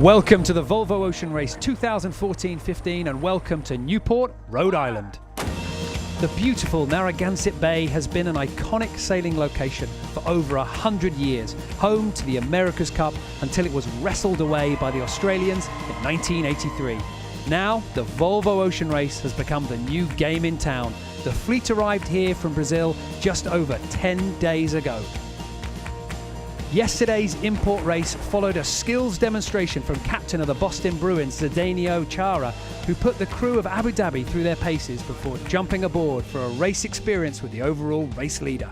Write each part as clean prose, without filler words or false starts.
Welcome to the Volvo Ocean Race 2014-15 and welcome to Newport, Rhode Island. The beautiful Narragansett Bay has been an iconic sailing location for over 100 years, home to the America's Cup until it was wrestled away by the Australians in 1983. Now, the Volvo Ocean Race has become the new game in town. The fleet arrived here from Brazil just over 10 days ago. Yesterday's import race followed a skills demonstration from captain of the Boston Bruins, Zdeno Chara, who put the crew of Abu Dhabi through their paces before jumping aboard for a race experience with the overall race leader.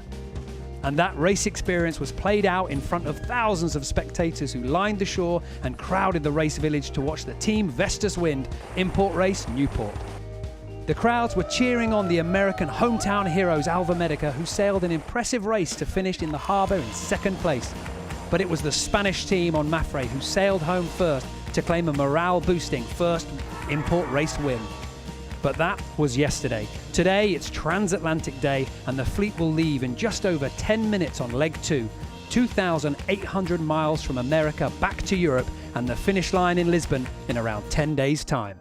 And that race experience was played out in front of thousands of spectators who lined the shore and crowded the race village to watch the Team Vestas Wind import race Newport. The crowds were cheering on the American hometown heroes Alva Medica, who sailed an impressive race to finish in the harbour in second place. But it was the Spanish team on Mafre who sailed home first to claim a morale-boosting first import race win. But that was yesterday. Today it's transatlantic day and the fleet will leave in just over 10 minutes on leg 2, 2,800 miles from America back to Europe, and the finish line in Lisbon in around 10 days' time.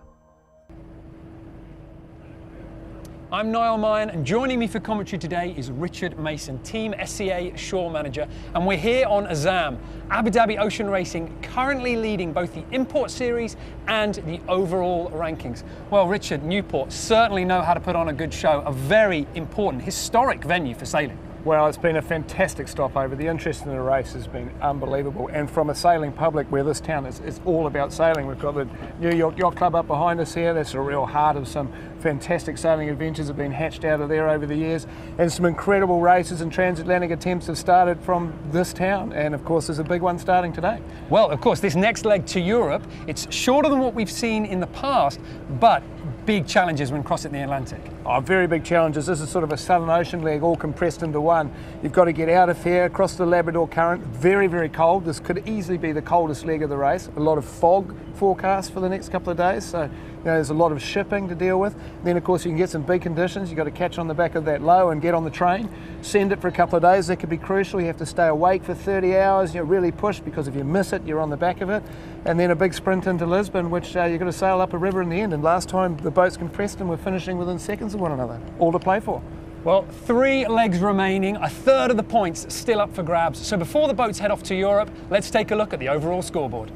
I'm Niall Mayan, and joining me for commentary today is Richard Mason, Team SCA Shore Manager, and we're here on Azam, Abu Dhabi Ocean Racing, currently leading both the import series and the overall rankings. Well, Richard, Newport certainly know how to put on a good show, a very important, historic venue for sailing. Well, it's been a fantastic stopover. The interest in the race has been unbelievable. And from a sailing public where this town is all about sailing, we've got the New York Yacht Club up behind us here. That's a real heart of some fantastic sailing adventures have been hatched out of there over the years. And some incredible races and transatlantic attempts have started from this town. And of course, there's a big one starting today. Well, of course, this next leg to Europe, it's shorter than what we've seen in the past, but big challenges when crossing the Atlantic. Oh, very big challenges. This is sort of a Southern Ocean leg all compressed into one. You've got to get out of here, across the Labrador Current, very, very cold. This could easily be the coldest leg of the race. A lot of fog forecast for the next couple of days, so there's a lot of shipping to deal with. Then of course you can get some big conditions. You've got to catch on the back of that low and get on the train, send it for a couple of days. That could be crucial. You have to stay awake for 30 hours, really push, because if you miss it, you're on the back of it. And then a big sprint into Lisbon, which you've got to sail up a river in the end. And last time the boats compressed and we're finishing within seconds of one another. All to play for. Well, 3 legs remaining, a third of the points still up for grabs. So before the boats head off to Europe, let's take a look at the overall scoreboard.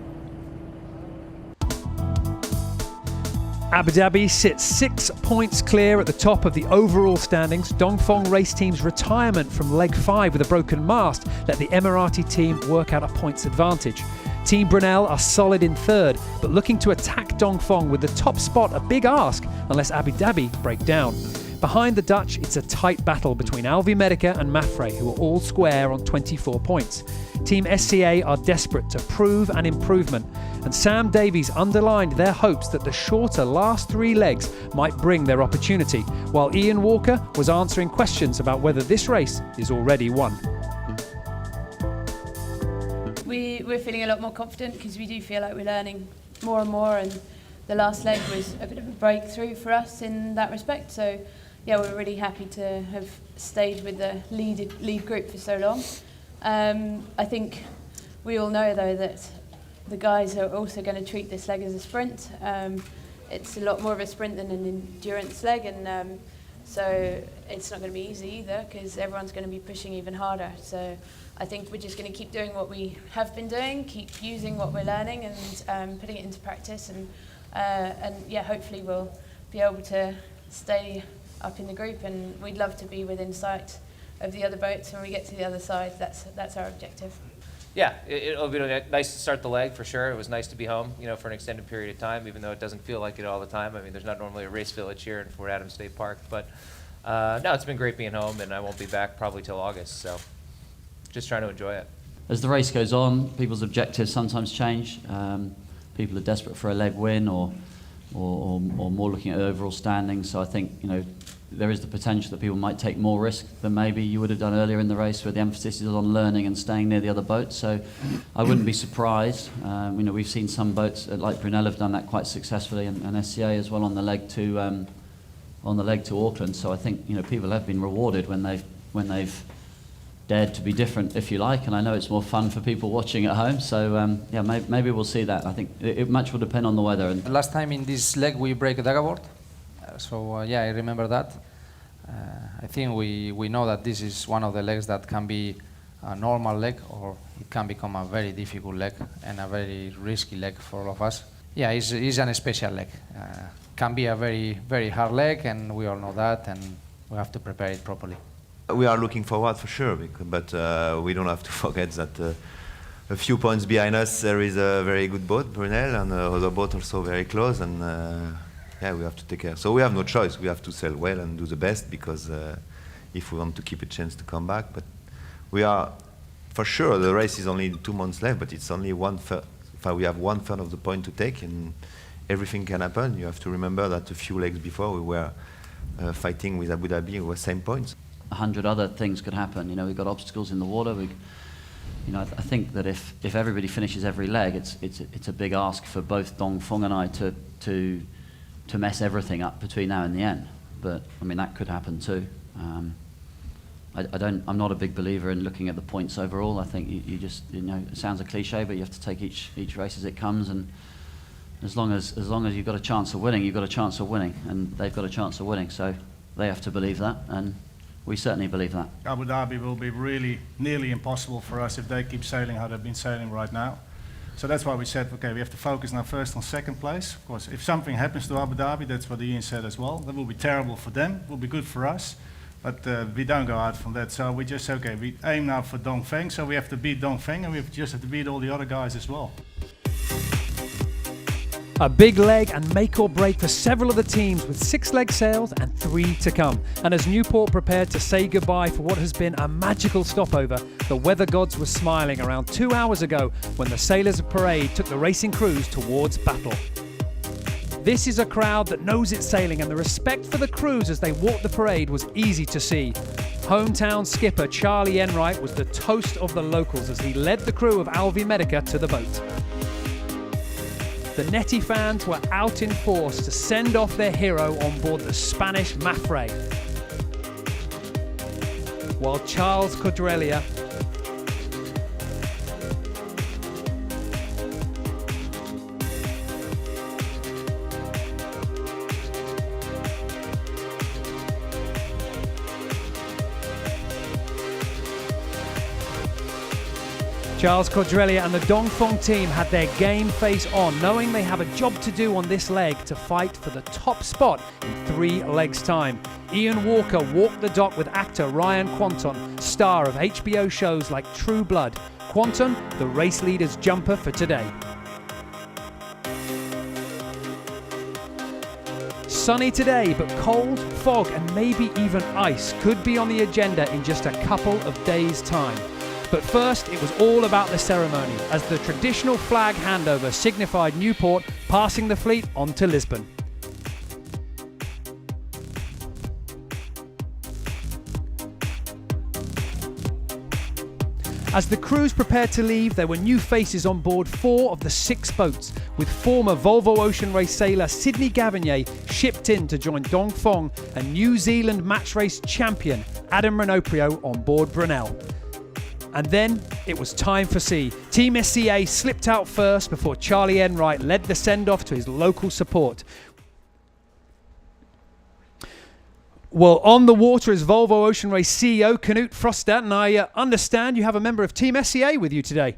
Abu Dhabi sits 6 points clear at the top of the overall standings. Dongfeng Race Team's retirement from leg 5 with a broken mast let the Emirati team work out a points advantage. Team Brunel are solid in third, but looking to attack Dongfeng with the top spot a big ask unless Abu Dhabi break down. Behind the Dutch, it's a tight battle between Alva Medica and Mafre, who are all square on 24 points. Team SCA are desperate to prove an improvement, and Sam Davies underlined their hopes that the shorter last 3 legs might bring their opportunity, while Ian Walker was answering questions about whether this race is already won. We're feeling a lot more confident because we do feel like we're learning more and more, and the last leg was a bit of a breakthrough for us in that respect. So yeah, we're really happy to have stayed with the lead group for so long. I think we all know though that the guys are also going to treat this leg as a sprint. It's a lot more of a sprint than an endurance leg, and so it's not going to be easy either because everyone's going to be pushing even harder. So I think we're just going to keep doing what we have been doing, keep using what we're learning and putting it into practice, and yeah, hopefully we'll be able to stay up in the group, and we'd love to be within sight of the other boats when we get to the other side. That's our objective. Yeah, it'll be nice to start the leg for sure. It was nice to be home, for an extended period of time, even though it doesn't feel like it all the time. I mean, there's not normally a race village here in Fort Adams State Park, but no, it's been great being home, and I won't be back probably till August, so just trying to enjoy it. As the race goes on, people's objectives sometimes change. People are desperate for a leg win or more looking at overall standings, so I think, there is the potential that people might take more risk than maybe you would have done earlier in the race, where the emphasis is on learning and staying near the other boats. So I wouldn't be surprised. We've seen some boats like Brunel have done that quite successfully, and SCA as well on the leg to Auckland. So I think people have been rewarded when they've dared to be different, if you like, and I know it's more fun for people watching at home. So yeah, maybe we'll see that. I think it much will depend on the weather. And last time in this leg we break a leaderboard, so yeah, I remember that. I think we know that this is one of the legs that can be a normal leg, or it can become a very difficult leg and a very risky leg for all of us. Yeah, it's an special leg. Can be a very hard leg, and we all know that, and we have to prepare it properly. We are looking forward for sure, but we don't have to forget that a few points behind us there is a very good boat, Brunel, and other boat also very close, and yeah, we have to take care. So we have no choice. We have to sail well and do the best, because if we want to keep a chance to come back. But we are, for sure, the race is only 2 months left, but it's only 1/3. We have 1/3 of the point to take, and everything can happen. You have to remember that a few legs before we were fighting with Abu Dhabi, we were same points. 100 other things could happen. You know, we've got obstacles in the water. You know, I think that if everybody finishes every leg, it's a big ask for both Dongfeng and I to mess everything up between now and the end. But I mean, that could happen too. I'm not a big believer in looking at the points overall. I think you just, you know, it sounds a cliche, but you have to take each race as it comes, and as long as you've got a chance of winning, you've got a chance of winning, and they've got a chance of winning. So they have to believe that, and we certainly believe that. Abu Dhabi will be really nearly impossible for us if they keep sailing how they've been sailing right now. So that's why we said, okay, we have to focus now first on second place. Of course, if something happens to Abu Dhabi, that's what Ian said as well, that will be terrible for them, will be good for us, but we don't go out from that. So we just say, okay, we aim now for Dongfeng, so we have to beat Dongfeng, and we just have to beat all the other guys as well. A big leg and make or break for several of the teams, with 6 leg sails and 3 to come. And as Newport prepared to say goodbye for what has been a magical stopover, the weather gods were smiling around 2 hours ago when the Sailors Parade took the racing crews towards battle. This is a crowd that knows its sailing, and the respect for the crews as they walked the parade was easy to see. Hometown skipper Charlie Enright was the toast of the locals as he led the crew of Alvi Medica to the boat. The Netty fans were out in force to send off their hero on board the Spanish Mafre, while Charles Codrelia and the Dongfeng team had their game face on, knowing they have a job to do on this leg to fight for the top spot in 3 legs' time. Ian Walker walked the dock with actor Ryan Quanton, star of HBO shows like True Blood. Quanton, the race leader's jumper for today. Sunny today, but cold, fog and maybe even ice could be on the agenda in just a couple of days' time. But first, it was all about the ceremony, as the traditional flag handover signified Newport passing the fleet on to Lisbon. As the crews prepared to leave, there were new faces on board 4 of the 6 boats, with former Volvo Ocean Race sailor Sydney Gavinier shipped in to join Dongfeng and New Zealand match race champion Adam Renoprio on board Brunel. And then it was time for sea. Team SCA slipped out first before Charlie Enright led the send-off to his local support. Well, on the water is Volvo Ocean Race CEO Knut Frostad, and I understand you have a member of Team SCA with you today.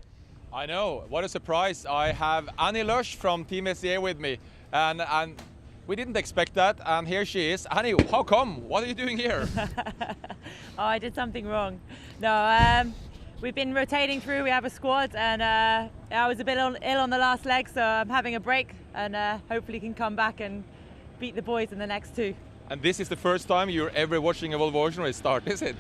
I know, what a surprise. I have Annie Lush from Team SCA with me, and we didn't expect that, and here she is. Annie, how come? What are you doing here? Oh, I did something wrong. No, we've been rotating through, we have a squad, and I was a bit ill on the last leg, so I'm having a break, and hopefully can come back and beat the boys in the next 2. And this is the first time you're ever watching a Volvo Ocean Race start, is it?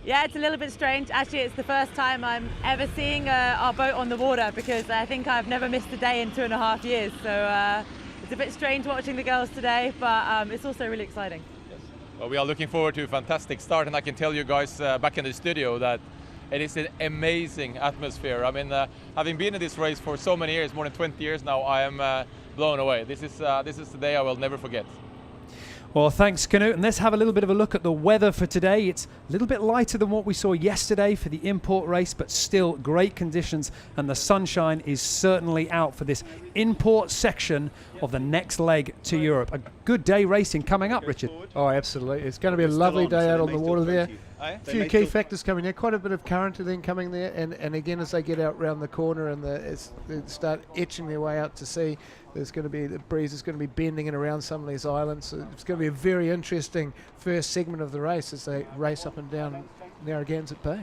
Yeah, it's a little bit strange. Actually, it's the first time I'm ever seeing our boat on the water, because I think I've never missed a day in 2.5 years. So it's a bit strange watching the girls today, but it's also really exciting. Yes. Well, we are looking forward to a fantastic start, and I can tell you guys back in the studio that it is an amazing atmosphere. I mean, having been in this race for so many years, more than 20 years now, I am blown away. This is the day I will never forget. Well, thanks, Canute. And let's have a little bit of a look at the weather for today. It's a little bit lighter than what we saw yesterday for the import race, but still great conditions, and the sunshine is certainly out for this import section of the next leg to Europe. A good day racing coming up, Richard. Oh, absolutely. It's going to be a lovely day out on the water there. A few key factors coming there, quite a bit of current then coming there, and again as they get out round the corner and they start etching their way out to sea, there's going to be, the breeze is going to be bending in around some of these islands. So it's going to be a very interesting first segment of the race as they race up and down Narragansett Bay.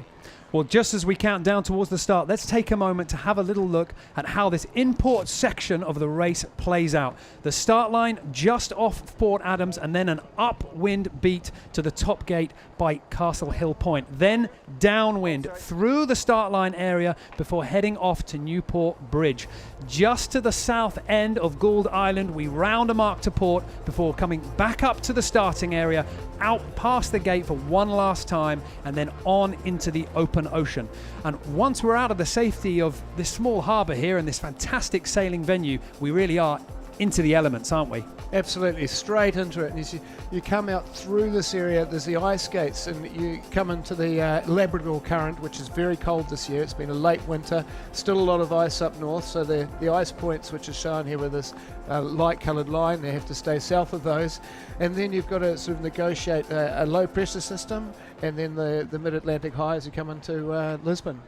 Well, just as we count down towards the start, let's take a moment to have a little look at how this import section of the race plays out. The start line just off Port Adams, and then an upwind beat to the top gate by Castle Hill Point. Then downwind through the start line area before heading off to Newport Bridge. Just to the south end of Gould Island, we round a mark to port before coming back up to the starting area, out past the gate for one last time, and then on into the open ocean. And once we're out of the safety of this small harbour here and this fantastic sailing venue, we really are into the elements, aren't we? Absolutely, straight into it. And you come out through this area, there's the ice gates, and you come into the Labrador Current, which is very cold this year. It's been a late winter, still a lot of ice up north, so the ice points, which are shown here with this light coloured line, they have to stay south of those. And then you've got to sort of negotiate a low pressure system, and then the mid-Atlantic high as you come into Lisbon.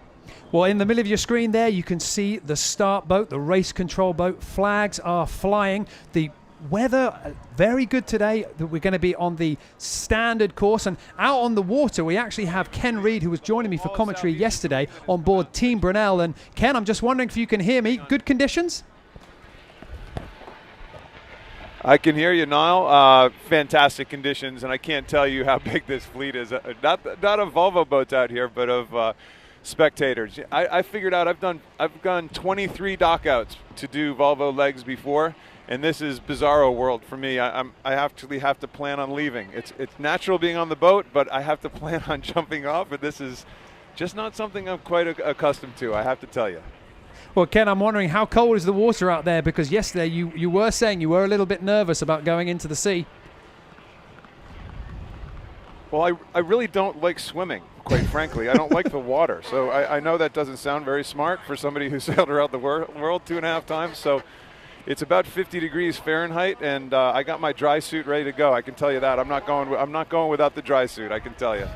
Well, in the middle of your screen there, you can see the start boat, the race control boat. Flags are flying. The weather very good today. We're going to be on the standard course, and out on the water we actually have Ken Reid, who was joining me for commentary yesterday on board Team Brunel. And Ken, I'm just wondering if you can hear me. Good conditions? I can hear you, Niall. Fantastic conditions, and I can't tell you how big this fleet is. Not of Volvo boats out here, but of spectators. I figured out I've gone 23 dockouts to do Volvo legs before, and this is bizarro world for me. I actually have to plan on leaving. It's natural being on the boat, but I have to plan on jumping off, and this is just not something I'm quite accustomed to, I have to tell you. Well, Ken, I'm wondering how cold is the water out there, because yesterday you were saying you were a little bit nervous about going into the sea. Well, I really don't like swimming, quite frankly. I don't like the water. So I know that doesn't sound very smart for somebody who sailed around the world 2.5 times. So it's about 50 degrees Fahrenheit, and I got my dry suit ready to go. I can tell you that. I'm not going without the dry suit, I can tell you.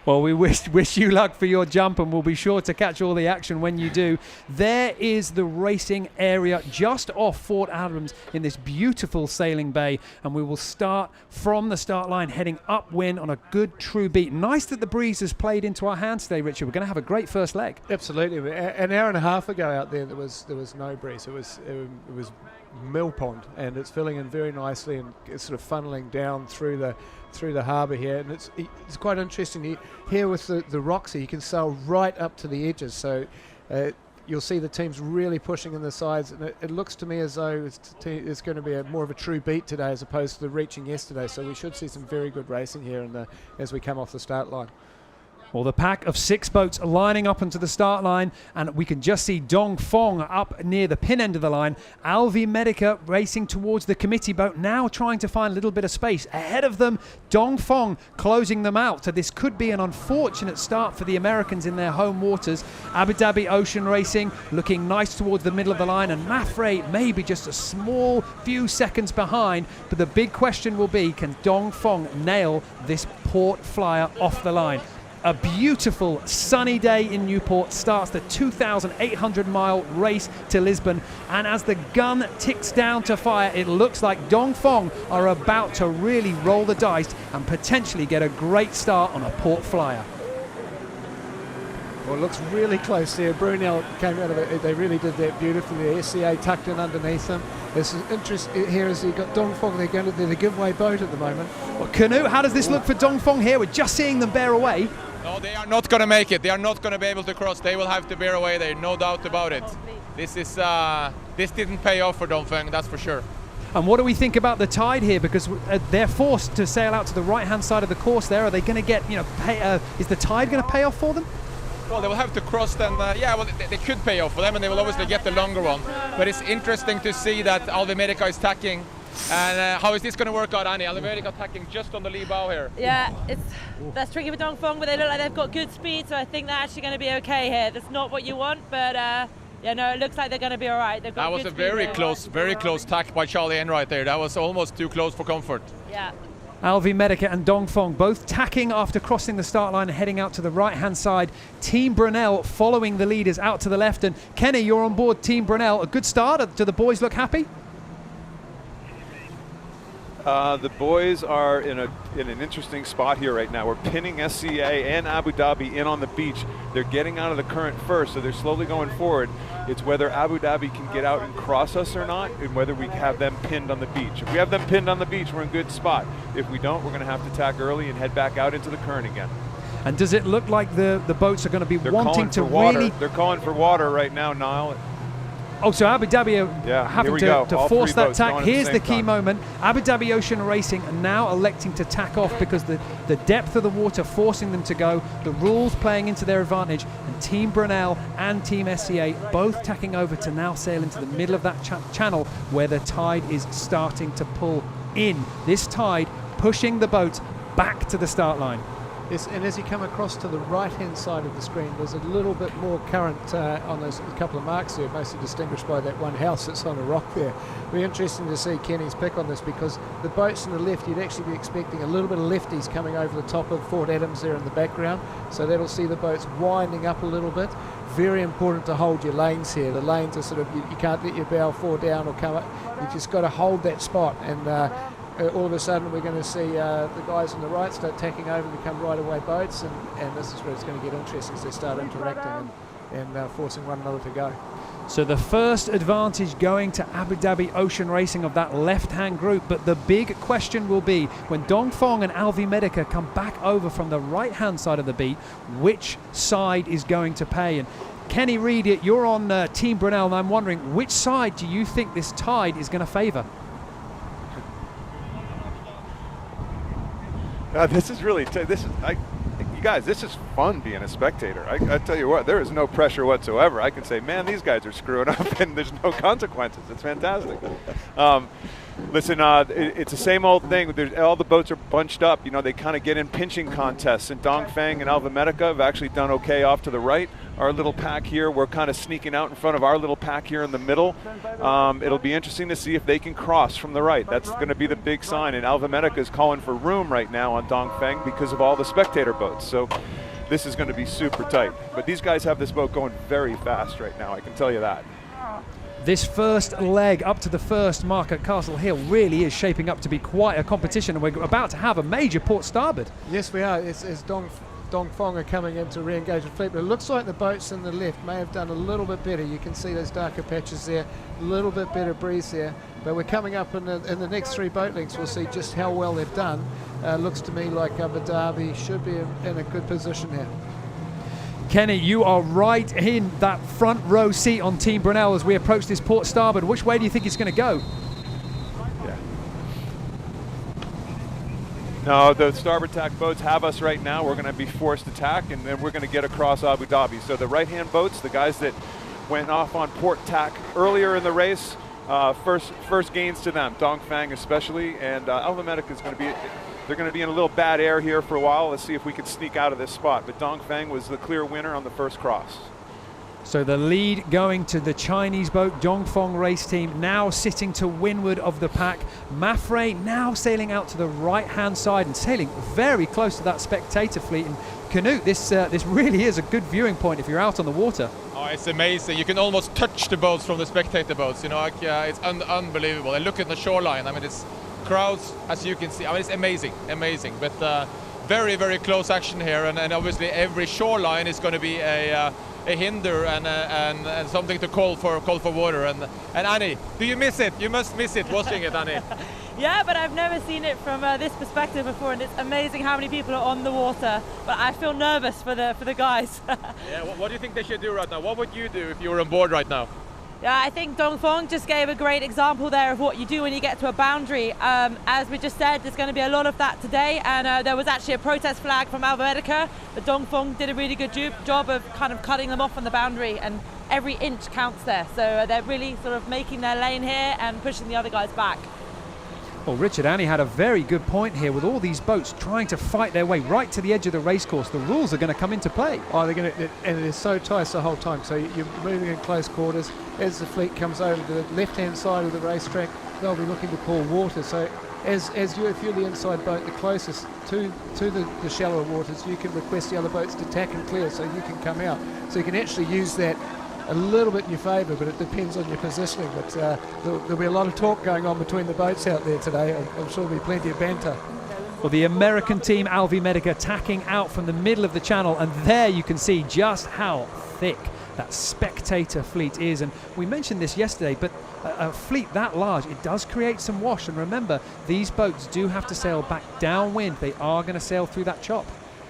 Well, we wish you luck for your jump, and we'll be sure to catch all the action when you do. There is the racing area just off Fort Adams in this beautiful sailing bay, and we will start from the start line heading upwind on a good true beat. Nice that the breeze has played into our hands today, Richard. We're going to have a great first leg. Absolutely. An hour and a half ago out there was no breeze. It was mill pond, and it's filling in very nicely and it's sort of funneling down through the harbour here, and it's quite interesting here with the rocks here. You can sail right up to the edges, so you'll see the teams really pushing in the sides, and it looks to me as though it's going to be more of a true beat today as opposed to the reaching yesterday, so we should see some very good racing here as we come off the start line. Well, the pack of 6 boats lining up onto the start line, and we can just see Dong Fong up near the pin end of the line. Alvi Medica racing towards the committee boat, now trying to find a little bit of space. Ahead of them, Dong Fong closing them out. So this could be an unfortunate start for the Americans in their home waters. Abu Dhabi Ocean Racing looking nice towards the middle of the line, and Mafre maybe just a small few seconds behind. But the big question will be, can Dong Fong nail this port flyer off the line? A beautiful sunny day in Newport starts the 2,800-mile race to Lisbon, and as the gun ticks down to fire, it looks like Dong Fong are about to really roll the dice and potentially get a great start on a port flyer. Well, it looks really close there. Brunel came out of it. They really did that beautifully. The SCA tucked in underneath them. This is interesting here as you've got Dong Fong. They're the giveaway boat at the moment. Well, Canute, how does this look for Dong Fong here? We're just seeing them bear away. No, they are not going to make it. They are not going to be able to cross. They will have to bear away there, no doubt about it. This didn't pay off for Dong Fong, that's for sure. And what do we think about the tide here? Because they're forced to sail out to the right-hand side of the course there. Are they going to get, is the tide going to pay off for them? Well, they will have to cross then. They could pay off for them, and they will obviously get the longer one. But it's interesting to see that Alvi Medica is tacking And how is this going to work out, Annie? Alvemedica attacking just on the lee bow here. Yeah, that's tricky for Dongfeng, but they look like they've got good speed, so I think they're actually going to be okay here. That's not what you want, but yeah, no, it looks like they're going to be all right. That was a very close tack by Charlie Enright there. That was almost too close for comfort. Yeah. Alvemedica and Dongfeng both tacking after crossing the start line and heading out to the right-hand side. Team Brunel following the leaders out to the left. And Kenny, you're on board Team Brunel. A good start. Do the boys look happy? The boys are in an interesting spot here right now. We're pinning SCA and Abu Dhabi in on the beach. They're getting out of the current first, so they're slowly going forward. It's whether Abu Dhabi can get out and cross us or not, and whether we have them pinned on the beach. If we have them pinned on the beach, we're in good spot. If we don't, we're going to have to tack early and head back out into the current again. And does it look like the boats are going to be wanting to really... They're calling for water right now, Niall. Oh, so Abu Dhabi are having to force that tack. Here's the key moment. Abu Dhabi Ocean Racing are now electing to tack off because the depth of the water forcing them to go, the rules playing into their advantage, and Team Brunel and Team SCA both tacking over to now sail into the middle of that channel where the tide is starting to pull in. This tide pushing the boat back to the start line. Yes, and as you come across to the right-hand side of the screen, there's a little bit more current on those couple of marks there, mostly distinguished by that one house that's on a rock there. It'll be interesting to see Kenny's pick on this because the boats on the left, you'd actually be expecting a little bit of lefties coming over the top of Fort Adams there in the background, so that'll see the boats winding up a little bit. Very important to hold your lanes here. The lanes are sort of, you can't let your bow fall down or come up. You've just got to hold that spot, and all of a sudden we're going to see the guys on the right start tacking over and become right-of-way boats, and this is where it's going to get interesting as they start interacting and forcing one another to go. So the first advantage going to Abu Dhabi Ocean Racing of that left-hand group, but the big question will be when Dongfeng and Alvemedica come back over from the right-hand side of the beat, which side is going to pay? And Kenny Reid, you're on Team Brunel, and I'm wondering, which side do you think this tide is going to favour? This is really, you guys, this is fun being a spectator. I tell you what, there is no pressure whatsoever. I can say, man, these guys are screwing up and there's no consequences. It's fantastic. Listen, it's the same old thing. All the boats are bunched up. You know, they kind of get in pinching contests, and Dongfeng and Alvemedica have actually done okay off to the right. Our little pack here, we're kind of sneaking out in front of our little pack here in the middle. It'll be interesting to see if they can cross from the right. That's going to be the big sign, and Alvemedica is calling for room right now on Dongfeng because of all the spectator boats. So this is going to be super tight. But these guys have this boat going very fast right now, I can tell you that. This first leg up to the first mark at Castle Hill really is shaping up to be quite a competition, and we're about to have a major port starboard. Yes, we are. As Dongfeng are coming in to re-engage the fleet, but it looks like the boats on the left may have done a little bit better. You can see those darker patches there, a little bit better breeze there, but we're coming up in the next three boat links. We'll see just how well they've done. Looks to me like Abu Dhabi should be in a good position here. Kenny, you are right in that front row seat on Team Brunel as we approach this port starboard. Which way do you think it's going to go? Yeah. No, the starboard tack boats have us right now. We're going to be forced to tack, and then we're going to get across Abu Dhabi. So the right-hand boats, the guys that went off on port tack earlier in the race, first gains to them, Dongfeng especially, and Alvemedica is going to be... They're going to be in a little bad air here for a while. Let's see if we can sneak out of this spot. But Dongfeng was the clear winner on the first cross. So the lead going to the Chinese boat, Dongfeng race team, now sitting to windward of the pack. Mafre now sailing out to the right-hand side and sailing very close to that spectator fleet. And Canute, this really is a good viewing point if you're out on the water. Oh, it's amazing. You can almost touch the boats from the spectator boats. You know, like, it's unbelievable. And look at the shoreline. I mean, it's crowds, as you can see. I mean, it's amazing. But very, very close action here, and obviously every shoreline is going to be a hinder and something to call for water. And Annie, do you miss it? You must miss it watching it, Annie. Yeah, but I've never seen it from this perspective before, and it's amazing how many people are on the water. But I feel nervous for the guys. Yeah, what do you think they should do right now? What would you do if you were on board right now? Yeah, I think Dongfeng just gave a great example there of what you do when you get to a boundary. As we just said, there's going to be a lot of that today, and there was actually a protest flag from Alvemedica, but Dongfeng did a really good job of kind of cutting them off on the boundary, and every inch counts there. So they're really sort of making their lane here and pushing the other guys back. Well, Richard Annie had a very good point here with all these boats trying to fight their way right to the edge of the racecourse. The rules are going to come into play. Oh, they're going to, and they're so tight the whole time. So you're moving in close quarters. As the fleet comes over to the left-hand side of the racetrack, they'll be looking to pull water. So if you're the inside boat, the closest to the shallower waters, you can request the other boats to tack and clear so you can come out. So you can actually use that a little bit in your favour, but it depends on your positioning. But there'll be a lot of talk going on between the boats out there today. I'm sure there'll be plenty of banter. Well, the American team, Alvi Medica, tacking out from the middle of the channel, and there you can see just how thick that spectator fleet is. And we mentioned this yesterday, but a fleet that large, it does create some wash. And remember, these boats do have to sail back downwind. They are going to sail through that chop.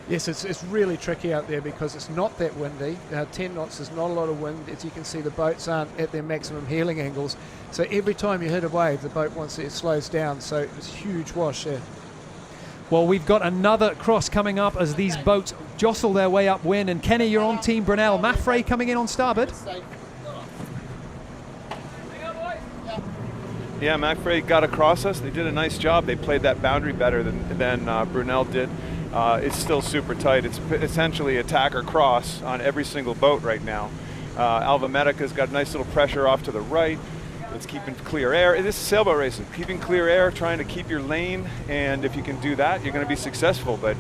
Yes, it's really tricky out there because it's not that windy. 10 knots is not a lot of wind. As you can see, the boats aren't at their maximum heeling angles. So every time you hit a wave, the boat it slows down. So it's a huge wash there. Well, we've got another cross coming up as these boats jostle their way upwind. And Kenny, you're on Team Brunel. Maffrey coming in on starboard. Yeah, Maffrey got across us. They did a nice job. They played that boundary better than Brunel did. It's still super tight. It's essentially attack or cross on every single boat right now. Alva Medica's got a nice little pressure off to the right. It's keeping clear air. This is sailboat racing. Keeping clear air, trying to keep your lane, and if you can do that, you're going to be successful. But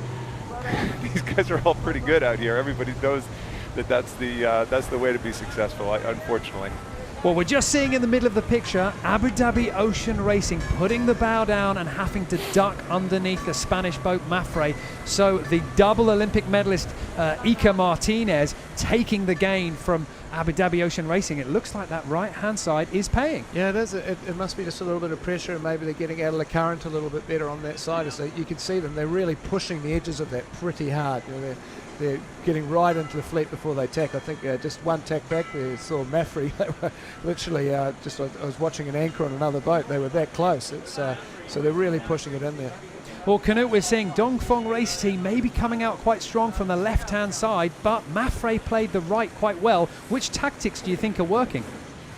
these guys are all pretty good out here. Everybody knows that that's the way to be successful, unfortunately. Well, we're just seeing in the middle of the picture Abu Dhabi Ocean Racing putting the bow down and having to duck underneath the Spanish boat Maffrey. So the double Olympic medalist Iker Martinez taking the gain from Abu Dhabi Ocean Racing. It looks like that right-hand side is paying. Yeah, it is. It must be just a little bit of pressure, and maybe they're getting out of the current a little bit better on that side. So you can see them. They're really pushing the edges of that pretty hard. You know, they're getting right into the fleet before they tack. I think just one tack back there saw Maffrey. They were literally I was watching an anchor on another boat. They were that close. So they're really pushing it in there. Well, Canute, we're seeing Dongfeng Race Team maybe coming out quite strong from the left-hand side, but Maffrey played the right quite well. Which tactics do you think are working?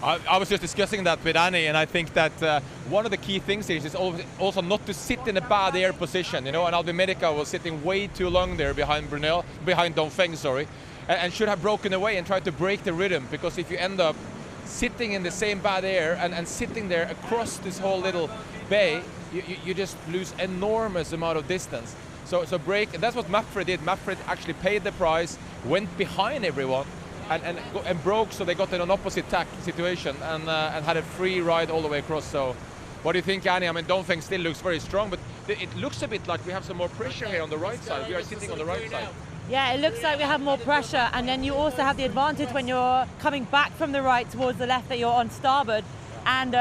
I was just discussing that with Annie, and I think that one of the key things is also not to sit in a bad air position, you know, and Alvi Medica was sitting way too long there behind Dongfeng, and should have broken away and tried to break the rhythm, because if you end up sitting in the same bad air and sitting there across this whole little bay, you just lose enormous amount of distance. So break, and that's what Maffrey did. Maffrey actually paid the price, went behind everyone, and broke, so they got in an opposite tack situation and had a free ride all the way across. So what do you think, Annie? I mean, Dongfeng still looks very strong, but it looks a bit like we have some more pressure here on the right side. We are sitting on the right side. Yeah, it looks like we have more pressure, and then you also have the advantage when you're coming back from the right towards the left that you're on starboard, and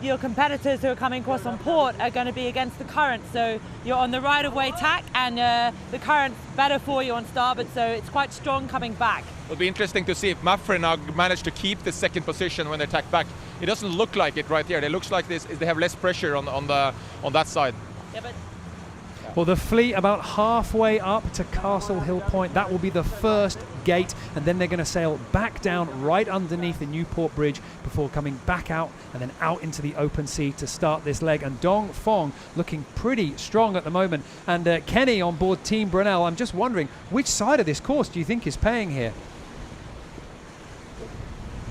your competitors who are coming across on port are going to be against the current. So you're on the right-of-way tack, and the current's better for you on starboard, so it's quite strong coming back. It'll be interesting to see if Maffrey now manage to keep the second position when they tack back. It doesn't look like it right here. It looks like they have less pressure on that side. Yeah, but Well, the fleet about halfway up to Castle Hill Point. That will be the first gate, and then they're going to sail back down right underneath the Newport Bridge before coming back out and then out into the open sea to start this leg. And Dongfeng looking pretty strong at the moment. And Kenny on board Team Brunel, I'm just wondering, which side of this course do you think is paying here?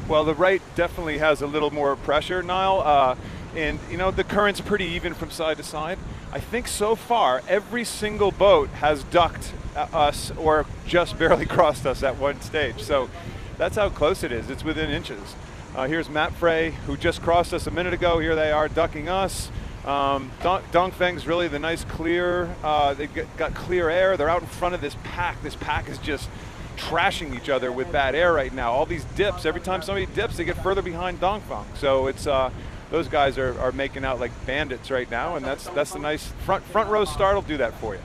Well, the right definitely has a little more pressure, Niall. And, you know, the current's pretty even from side to side. I think so far, every single boat has ducked us or just barely crossed us at one stage. So that's how close it is. It's within inches. Here's Maffrey, who just crossed us a minute ago. Here they are ducking us. Dongfeng's really the nice clear. They've got clear air. They're out in front of this pack. This pack is just trashing each other with bad air right now. All these dips, every time somebody dips, they get further behind Dongfeng. So it's those guys are making out like bandits right now, and that's the nice front row start will do that for you.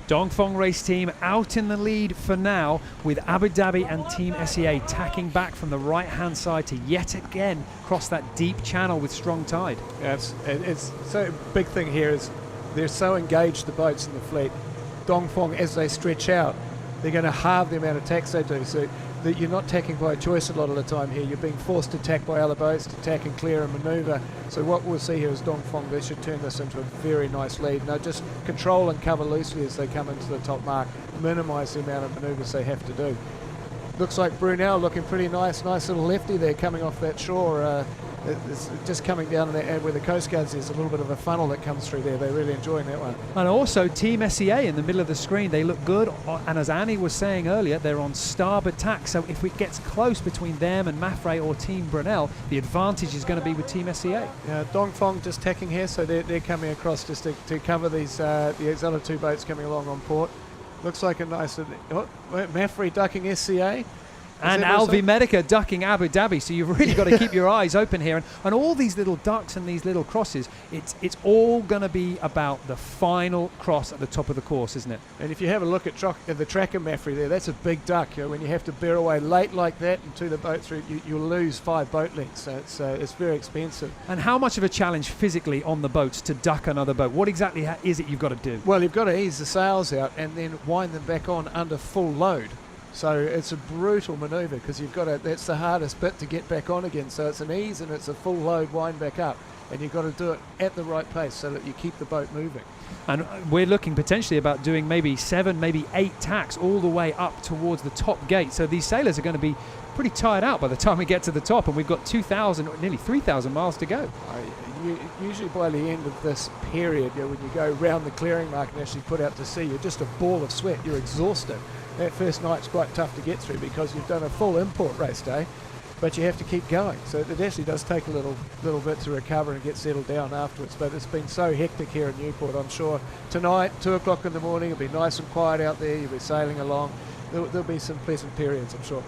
Dongfeng Race Team out in the lead for now, with Abu Dhabi and Team SEA tacking back from the right-hand side to yet again cross that deep channel with strong tide. Yeah, it's so big thing here is they're so engaged, the boats in the fleet. Dongfeng, as they stretch out, they're going to halve the amount of tacks they do. So that you're not tacking by choice a lot of the time here. You're being forced to tack by other boats, to tack and clear and manoeuvre. So what we'll see here is Dongfeng, they should turn this into a very nice lead. Now just control and cover loosely as they come into the top mark, minimise the amount of manoeuvres they have to do. Looks like Brunel looking pretty nice little lefty there coming off that shore. It's just coming down and where the Coast Guard's is a little bit of a funnel that comes through there. They're really enjoying that one. And also Team SEA in the middle of the screen, they look good, and as Annie was saying earlier, they're on starboard tack, so if it gets close between them and Maffrey or Team Brunel, the advantage is going to be with Team SEA. Yeah, Dongfeng just tacking here, so they're coming across just to cover these other two boats coming along on port. Looks like a nice... Maffrey ducking SCA. And Alvi Medica ducking Abu Dhabi, so you've really got to keep your eyes open here. And all these little ducks and these little crosses, it's all going to be about the final cross at the top of the course, isn't it? And if you have a look at the tracker Maffrey there, that's a big duck. When you have to bear away late like that and to the boat through, you'll lose 5 boat lengths. So it's very expensive. And how much of a challenge physically on the boats to duck another boat? What exactly is it you've got to do? Well, you've got to ease the sails out and then wind them back on under full load. So it's a brutal manoeuvre because that's the hardest bit to get back on again. So it's an ease and it's a full load wind back up, and you've got to do it at the right pace so that you keep the boat moving. And we're looking potentially about doing maybe 7, maybe 8 tacks all the way up towards the top gate. So these sailors are going to be pretty tired out by the time we get to the top, and we've got 2,000, nearly 3,000 miles to go. Usually by the end of this period, when you go round the clearing mark and actually put out to sea, you're just a ball of sweat. You're exhausted. That first night's quite tough to get through because you've done a full import race day, but you have to keep going. So it actually does take a little bit to recover and get settled down afterwards. But it's been so hectic here in Newport. I'm sure tonight, 2 o'clock in the morning, it'll be nice and quiet out there. You'll be sailing along. There'll be some pleasant periods, I'm sure.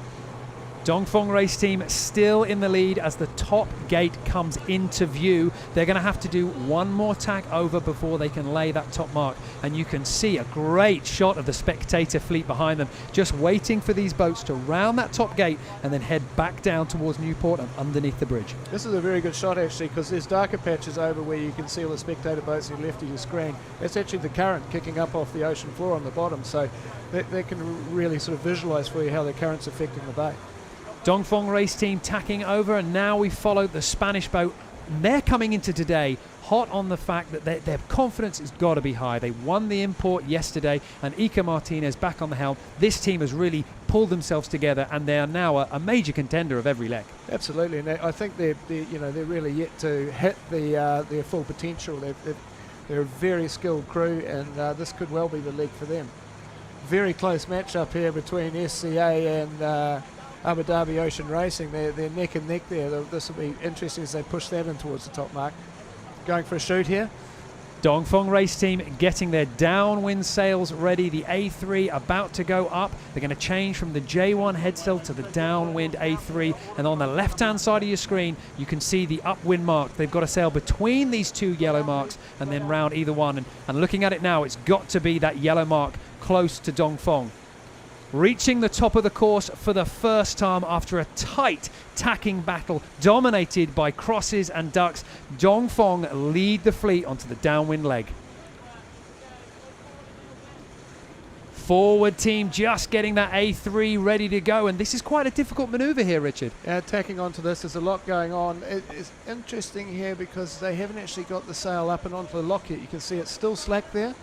Dongfeng race team still in the lead as the top gate comes into view. They're going to have to do one more tack over before they can lay that top mark. And you can see a great shot of the spectator fleet behind them, just waiting for these boats to round that top gate and then head back down towards Newport and underneath the bridge. This is a very good shot actually, because there's darker patches over where you can see all the spectator boats on your left of your screen. That's actually the current kicking up off the ocean floor on the bottom, so that can really sort of visualise for you how the current's affecting the bay. Dongfeng race team tacking over, and now we follow the Spanish boat. They're coming into today hot on the fact that their confidence has got to be high. They won the import yesterday, and Iker Martinez back on the helm. This team has really pulled themselves together, and they are now a major contender of every leg. Absolutely, and I think they're really yet to hit their full potential. They're a very skilled crew, and this could well be the leg for them. Very close match up here between SCA and Abu Dhabi Ocean Racing. They're neck and neck there. This will be interesting as they push that in towards the top mark. Going for a shoot here. Dongfeng race team getting their downwind sails ready. The A3 about to go up. They're going to change from the J1 headsail to the downwind A3. And on the left-hand side of your screen, you can see the upwind mark. They've got to sail between these 2 yellow marks and then round either one. And looking at it now, it's got to be that yellow mark close to Dongfeng. Reaching the top of the course for the first time after a tight tacking battle dominated by crosses and ducks, Dongfeng lead the fleet onto the downwind leg. Forward team just getting that A3 ready to go, and this is quite a difficult manoeuvre here, Richard. Tacking onto this, there's a lot going on. It's interesting here because they haven't actually got the sail up and onto the lock yet. You can see it's still slack there,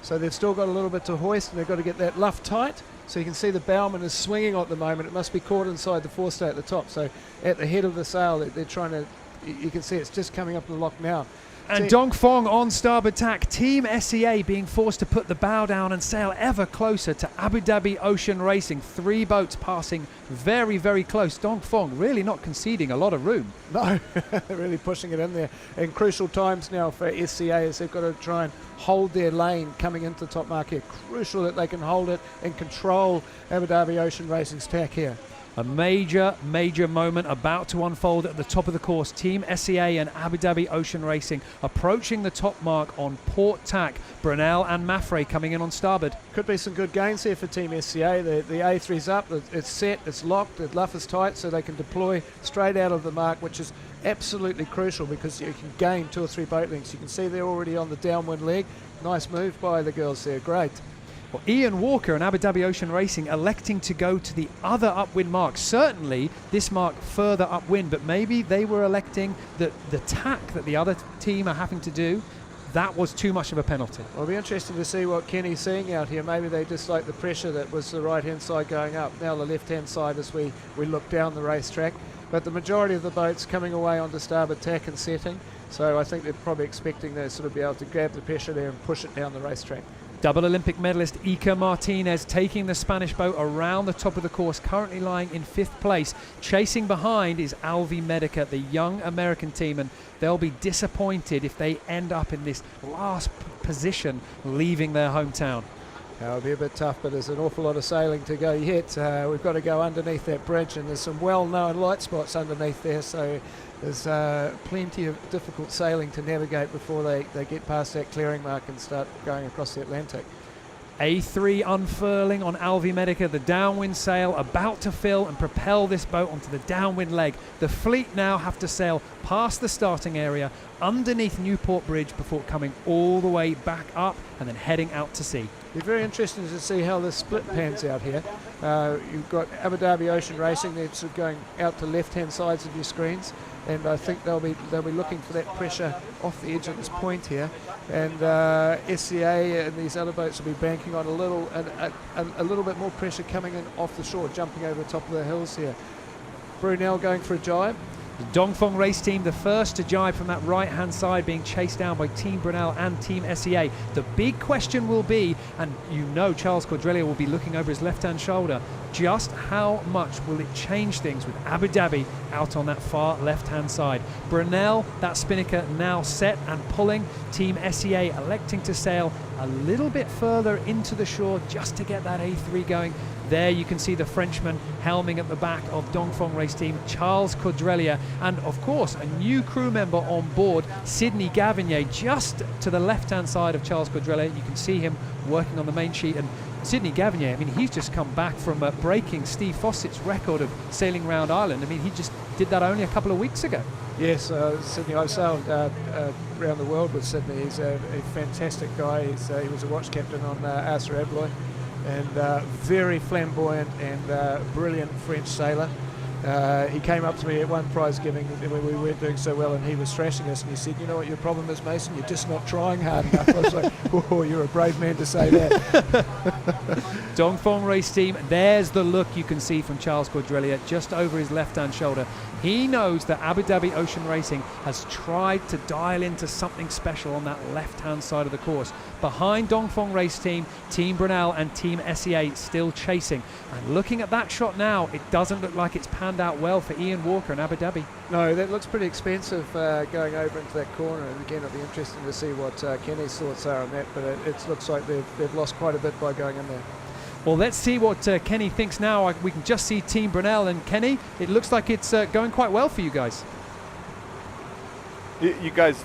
so they've still got a little bit to hoist, and they've got to get that luff tight. So you can see the bowman is swinging at the moment. It must be caught inside the forestay at the top. So at the head of the sail, they're trying to, you can see it's just coming up the lock now. And Dongfeng on starboard tack. Team SEA being forced to put the bow down and sail ever closer to Abu Dhabi Ocean Racing. 3 boats passing very, very close. Dongfeng really not conceding a lot of room. No, really pushing it in there. And crucial times now for SCA as they've got to try and hold their lane coming into the top mark here. Crucial that they can hold it and control Abu Dhabi Ocean Racing's tack here. A major, major moment about to unfold at the top of the course. Team SEA and Abu Dhabi Ocean Racing approaching the top mark on port tack. Brunel and Maffrey coming in on starboard. Could be some good gains here for Team SCA. The A3's up, it's set, it's locked, the luff is tight, so they can deploy straight out of the mark, which is absolutely crucial because you can gain 2 or 3 boat lengths. You can see they're already on the downwind leg. Nice move by the girls there, great. Well, Ian Walker and Abu Dhabi Ocean Racing electing to go to the other upwind mark. Certainly this mark further upwind, but maybe they were electing that the tack that the other team are having to do, that was too much of a penalty. Well, it'll be interesting to see what Kenny's seeing out here. Maybe they just like the pressure that was the right-hand side going up. Now the left-hand side as we look down the racetrack. But the majority of the boats coming away onto starboard tack and setting. So I think they're probably expecting to sort of be able to grab the pressure there and push it down the racetrack. Double Olympic medalist Iker Martinez taking the Spanish boat around the top of the course, currently lying in 5th place. Chasing behind is Alvi Medica, the young American team, and they'll be disappointed if they end up in this last position leaving their hometown. It'll be a bit tough, but there's an awful lot of sailing to go yet. We've got to go underneath that bridge, and there's some well-known light spots underneath there, so there's plenty of difficult sailing to navigate before they get past that clearing mark and start going across the Atlantic. A3 unfurling on Alvi Medica, the downwind sail about to fill and propel this boat onto the downwind leg. The fleet now have to sail past the starting area underneath Newport Bridge before coming all the way back up and then heading out to sea. It'll be very interesting to see how the split pans out here. You've got Abu Dhabi Ocean Racing, they're sort of going out to left-hand sides of your screens, and I think they'll be looking for that pressure off the edge of this point here. And SCA and these other boats will be banking on a little bit more pressure coming in off the shore, jumping over the top of the hills here. Brunel going for a jibe. The Dongfeng race team, the first to jibe from that right-hand side, being chased down by Team Brunel and Team SEA. The big question will be, and you know Charles Cordrelia will be looking over his left-hand shoulder, just how much will it change things with Abu Dhabi out on that far left-hand side. Brunel, that spinnaker now set and pulling. Team SEA electing to sail a little bit further into the shore just to get that A3 going. There you can see the Frenchman helming at the back of Dongfeng race team, Charles Cordrelia, and of course a new crew member on board, Sidney Gavinier, just to the left-hand side of Charles Cordrelia. You can see him working on the main sheet, and Sidney Gavinier, I mean, he's just come back from breaking Steve Fawcett's record of sailing around Ireland. I mean, he just did that only a couple of weeks ago. Yes, Sidney, I've sailed around the world with Sidney. He's a fantastic guy. He was a watch captain on Arthur Abloy, and very flamboyant and brilliant French sailor. He came up to me at one prize giving when we weren't doing so well and he was thrashing us, and he said, "You know what your problem is, Mason? You're just not trying hard enough." I was like, "Oh, you're a brave man to say that." Dongfeng race team, there's the look you can see from Charles Cordrelia just over his left-hand shoulder. He knows that Abu Dhabi Ocean Racing has tried to dial into something special on that left-hand side of the course. Behind Dongfeng race team, Team Brunel and Team SEA still chasing. And looking at that shot now, it doesn't look like it's panned out well for Ian Walker and Abu Dhabi. No, that looks pretty expensive going over into that corner. And again, it'll be interesting to see what Kenny's thoughts are on that, but it looks like they've lost quite a bit by going in there. Well, let's see what Kenny thinks now. We can just see Team Brunel, and Kenny, it looks like it's going quite well for you guys. You guys,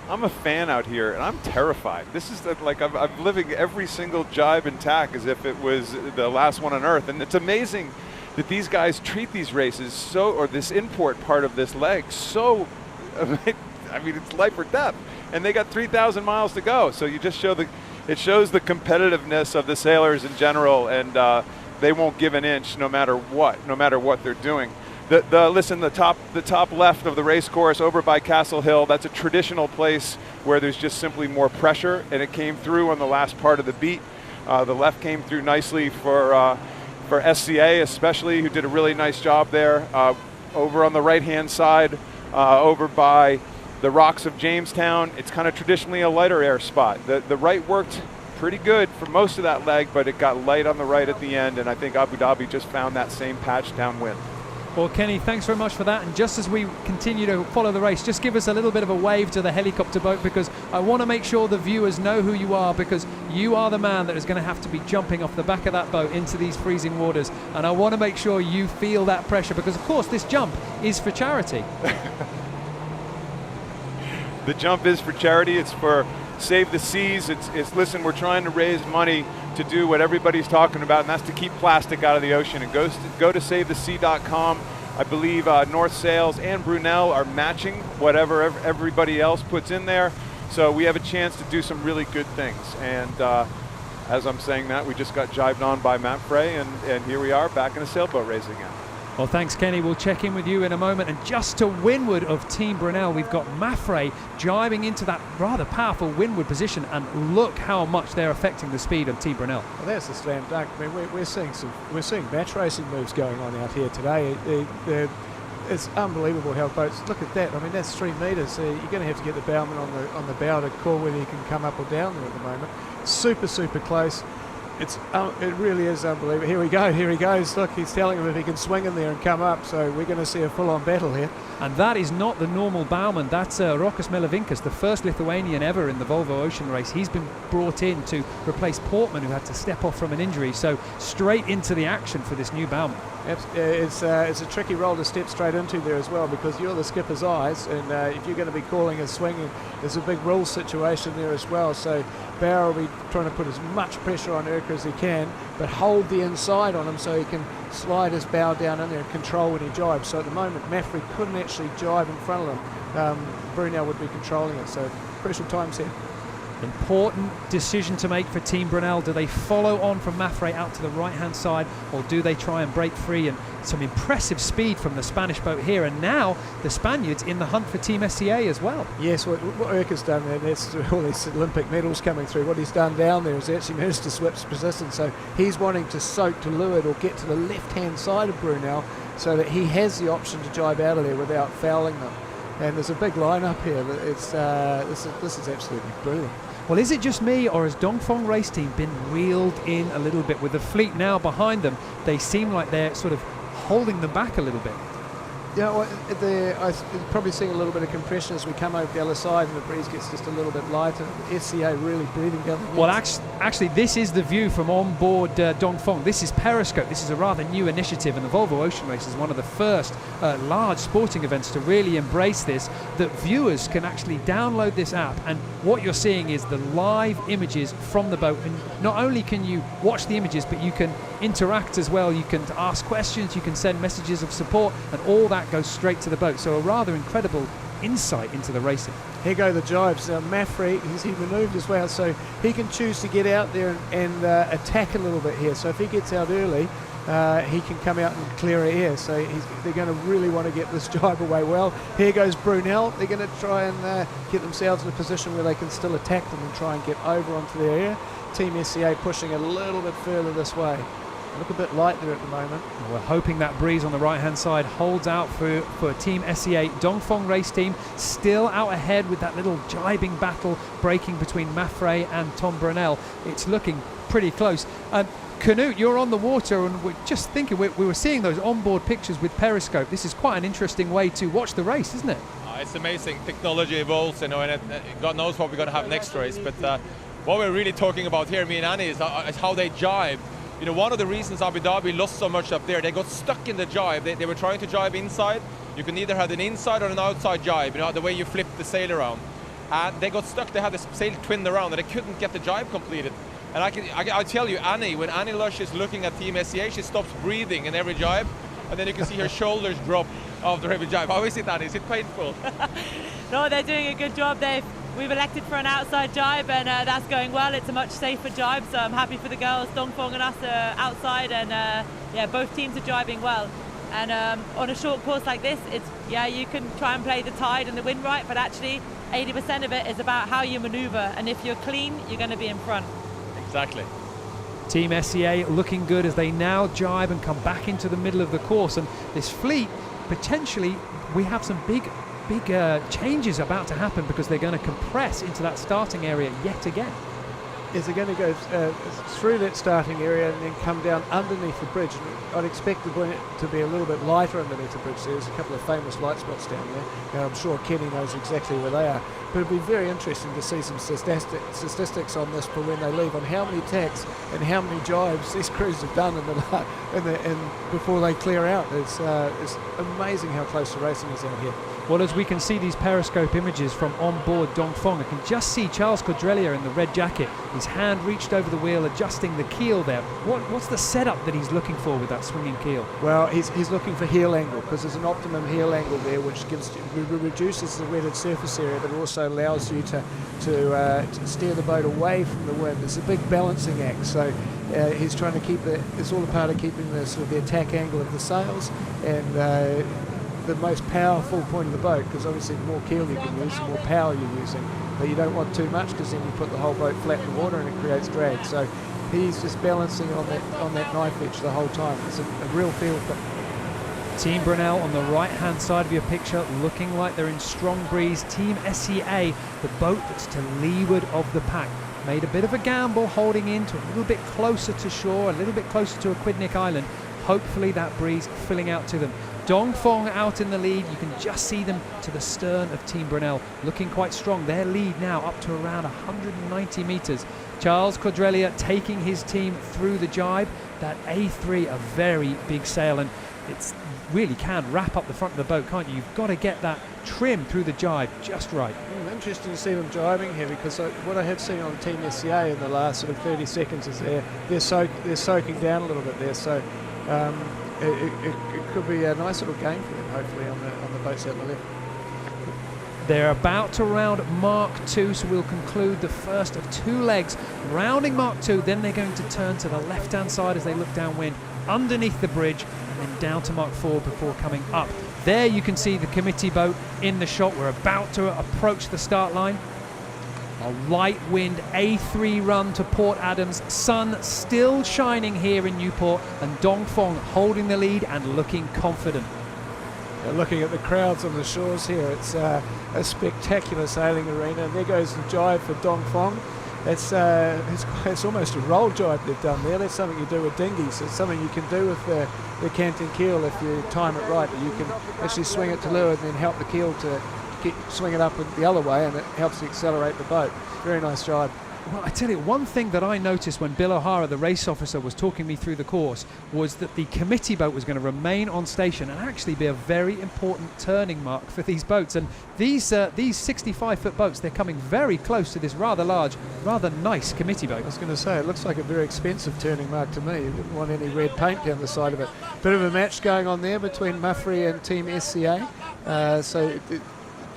I'm a fan out here, and I'm terrified. This is like I'm living every single jibe and tack as if it was the last one on earth. And it's amazing that these guys treat these races or this import part of this leg so, I mean, it's life or death. And they got 3,000 miles to go. So you just it shows the competitiveness of the sailors in general, and they won't give an inch no matter what they're doing. Listen, the top left of the race course over by Castle Hill, that's a traditional place where there's just simply more pressure, and it came through on the last part of the beat. The left came through nicely for SCA especially, who did a really nice job there. Over on the right-hand side, over by the rocks of Jamestown, it's kind of traditionally a lighter air spot. The right worked pretty good for most of that leg, but it got light on the right at the end, and I think Abu Dhabi just found that same patch downwind. Well, Kenny, thanks very much for that. And just as we continue to follow the race, just give us a little bit of a wave to the helicopter boat, because I want to make sure the viewers know who you are, because you are the man that is going to have to be jumping off the back of that boat into these freezing waters. And I want to make sure you feel that pressure, because, of course, this jump is for charity. The jump is for charity. It's for Save the Seas. It's listen, we're trying to raise money to do what everybody's talking about, and that's to keep plastic out of the ocean. And go to SaveTheSea.com. I believe North Sails and Brunel are matching whatever everybody else puts in there. So we have a chance to do some really good things. And as I'm saying that, we just got jibed on by Matt Frey, and here we are back in a sailboat race again. Well, thanks, Kenny. We'll check in with you in a moment. And just to windward of Team Brunel, we've got Maffrey jibing into that rather powerful windward position. And look how much they're affecting the speed of Team Brunel. Well, that's the slam dunk. I mean, we're seeing match racing moves going on out here today. It's unbelievable how boats. Look at that. I mean, that's 3 metres. You're going to have to get the bowman on the bow to call whether he can come up or down there at the moment. Super close. It really is unbelievable. Here we go. Here he goes. Look, he's telling him if he can swing in there and come up. So we're going to see a full-on battle here. And that is not the normal bowman. That's Rokas Melevinkas, the first Lithuanian ever in the Volvo Ocean Race. He's been brought in to replace Portman, who had to step off from an injury. So straight into the action for this new bowman. It's a tricky role to step straight into there as well, because you're the skipper's eyes, and if you're going to be calling and swinging, there's a big rule situation there as well. So Bauer will be trying to put as much pressure on Urquhart as he can, but hold the inside on him so he can slide his bow down in there and control when he jibes. So at the moment, Maffrey couldn't actually jibe in front of him. Brunel would be controlling it. So crucial times here. Important decision to make for Team Brunel. Do they follow on from Maffrey out to the right-hand side, or do they try and break free? And some impressive speed from the Spanish boat here. And now the Spaniards in the hunt for Team SCA as well. Yes, what Urquhart's done there, that's all these Olympic medals coming through. What he's done down there is actually managed to switch position. So he's wanting to soak to leeward or get to the left-hand side of Brunel so that he has the option to jibe out of there without fouling them. And there's a big line up here. This is absolutely brilliant. Well, is it just me, or has Dongfeng race team been reeled in a little bit? With the fleet now behind them, they seem like they're sort of holding them back a little bit. Yeah, well, I'm probably seeing a little bit of compression as we come over the other side, and the breeze gets just a little bit lighter. The SCA really breathing down the Well, actually, this is the view from on board Dongfeng. This is Periscope. This is a rather new initiative, and the Volvo Ocean Race is one of the first large sporting events to really embrace this, that viewers can actually download this app, and what you're seeing is the live images from the boat. And not only can you watch the images, but you can interact as well. You can ask questions, you can send messages of support, and all that goes straight to the boat. So a rather incredible insight into the racing. Here go the jibes. Maffrey, he manoeuvred as well, so he can choose to get out there and attack a little bit here. So if he gets out early, he can come out and clear air. So they're going to really want to get this jibe away well. Here goes Brunel. They're going to try and get themselves in a position where they can still attack them and try and get over onto their air. Team SCA pushing a little bit further this way. Look a bit light there at the moment. Well, we're hoping that breeze on the right-hand side holds out for Team SCA. Dongfeng race team still out ahead with that little jibing battle breaking between Maffrey and Tom Brunel. It's looking pretty close. Canute, you're on the water, and we're just thinking, we were seeing those onboard pictures with Periscope. This is quite an interesting way to watch the race, isn't it? It's amazing. Technology evolves, and God knows what we're going to have next race. But what we're really talking about here, me and Annie, is how they jibe. One of the reasons Abu Dhabi lost so much up there, they got stuck in the jibe. They were trying to jibe inside. You can either have an inside or an outside jibe, the way you flip the sail around. And they got stuck. They had the sail twinned around, and they couldn't get the jibe completed. And I tell you, when Annie Lush is looking at Team SCA, she stops breathing in every jibe, and then you can see her shoulders drop after every jibe. How is it, Annie? Is it painful? No, they're doing a good job. We've elected for an outside jibe, and that's going well. It's a much safer jibe, so I'm happy for the girls. Dongfeng and us are outside, and both teams are jibing well. And on a short course like this, you can try and play the tide and the wind right, but actually 80% of it is about how you maneuver, and if you're clean, you're going to be in front. Exactly. Team SCA looking good as they now jibe and come back into the middle of the course. And this fleet, potentially, we have some big changes about to happen, because they're going to compress into that starting area yet again. Is they're going to go through that starting area and then come down underneath the bridge. I'd expect the wind to be a little bit lighter underneath the bridge. There's a couple of famous light spots down there. Now, I'm sure Kenny knows exactly where they are. But it'd be very interesting to see some statistics on this for when they leave, on how many tacks and how many jibes these crews have done before they clear out. It's amazing how close the racing is out here. Well, as we can see these Periscope images from on board Dongfeng, I can just see Charles Codrelia in the red jacket. He's his hand reached over the wheel, adjusting the keel there. What's the setup that he's looking for with that swinging keel? Well, he's looking for heel angle, because there's an optimum heel angle there, which reduces the wetted surface area, but also allows you to steer the boat away from the wind. It's a big balancing act. So he's trying to keep it's all a part of keeping the sort of the attack angle of the sails and the most powerful point of the boat, because obviously the more keel you can use, the more power you're using. But you don't want too much, because then you put the whole boat flat in the water and it creates drag. So he's just balancing on that knife edge the whole time. It's a real feel for Team Brunel on the right-hand side of your picture, looking like they're in strong breeze. Team SEA, the boat that's to leeward of the pack, made a bit of a gamble, holding in to a little bit closer to shore, a little bit closer to Aquidneck Island. Hopefully that breeze filling out to them. Dongfeng out in the lead. You can just see them to the stern of Team Brunel, looking quite strong. Their lead now up to around 190 metres. Charles Quadrelia taking his team through the jibe. That A3, a very big sail, and it's really can wrap up the front of the boat, can't you? You've got to get that trim through the jibe just right. Interesting to see them jibing here, because what I have seen on Team SCA in the last sort of 30 seconds is they're soaking down a little bit there. So it could be a nice little game for them, hopefully, on the boats out on the left. They're about to round Mark II, so we'll conclude the first of two legs. Rounding Mark II, then they're going to turn to the left-hand side as they look downwind, underneath the bridge, and then down to Mark IV before coming up. There you can see the committee boat in the shot. We're about to approach the start line. A light wind A3 run to Port Adams. Sun still shining here in Newport, and Dongfeng holding the lead and looking confident. Looking at the crowds on the shores here, it's a spectacular sailing arena. And there goes the jibe for Dongfeng. It's almost a roll jibe they've done there. That's something you do with dinghies. It's something you can do with the canting keel if you time it right. You can actually swing it to leeward and then help the keel to swing it up the other way, and it helps to accelerate the boat. Very nice jibe. Well, I tell you, one thing that I noticed when Bill O'Hara, the race officer, was talking me through the course was that the committee boat was going to remain on station and actually be a very important turning mark for these boats. And these 65-foot boats, they're coming very close to this rather large, rather nice committee boat. I was going to say, it looks like a very expensive turning mark to me. You didn't want any red paint down the side of it. Bit of a match going on there between Muffrey and Team SCA.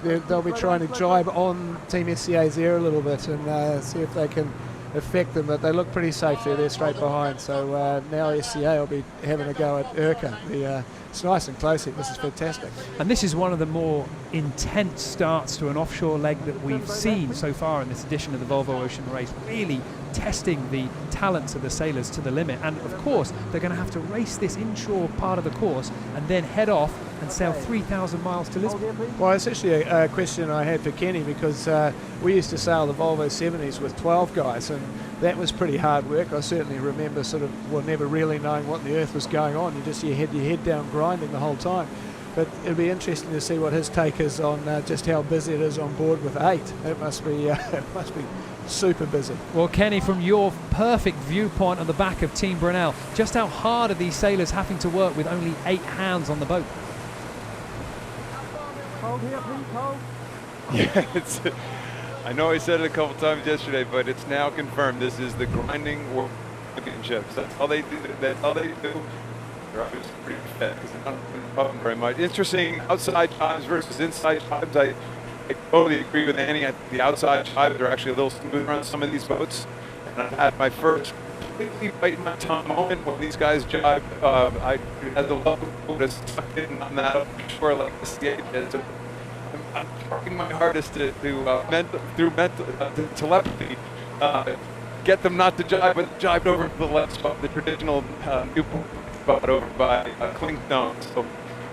They'll be trying to jibe on Team SCA's air a little bit and see if they can affect them, but they look pretty safe there. They're straight behind. So now SCA will be having a go at Urca. It's nice and close here. This is fantastic. And this is one of the more intense starts to an offshore leg that we've seen so far in this edition of the Volvo Ocean Race, really testing the talents of the sailors to the limit. And of course, they're going to have to race this inshore part of the course and then head off and sail 3,000 miles to Lisbon. Well, it's actually a question I had for Kenny, because we used to sail the Volvo 70s with 12 guys, and that was pretty hard work. I certainly remember never really knowing what on the earth was going on. You had your head down grinding the whole time. But it'll be interesting to see what his take is on just how busy it is on board with 8. It must be super busy. Well, Kenny, from your perfect viewpoint on the back of Team Brunel, just how hard are these sailors having to work with only 8 hands on the boat? Hold here, please, hold. Yeah, I know I said it a couple times yesterday, but it's now confirmed. This is the grinding world championships. That's all they do. That's all they do. They're obviously pretty fit because they're not pumping very much. Interesting outside jibes versus inside jibes. I totally agree with Annie. I think the outside jibes are actually a little smoother on some of these boats. And I've had my first completely bite my tongue moment when these guys jibe. I had the local boat stuck in on that offshore like the skate. I'm trying my hardest to through telepathy, get them not to jibe, but jibed over to the left spot, the traditional Newport spot over by Clingstone. So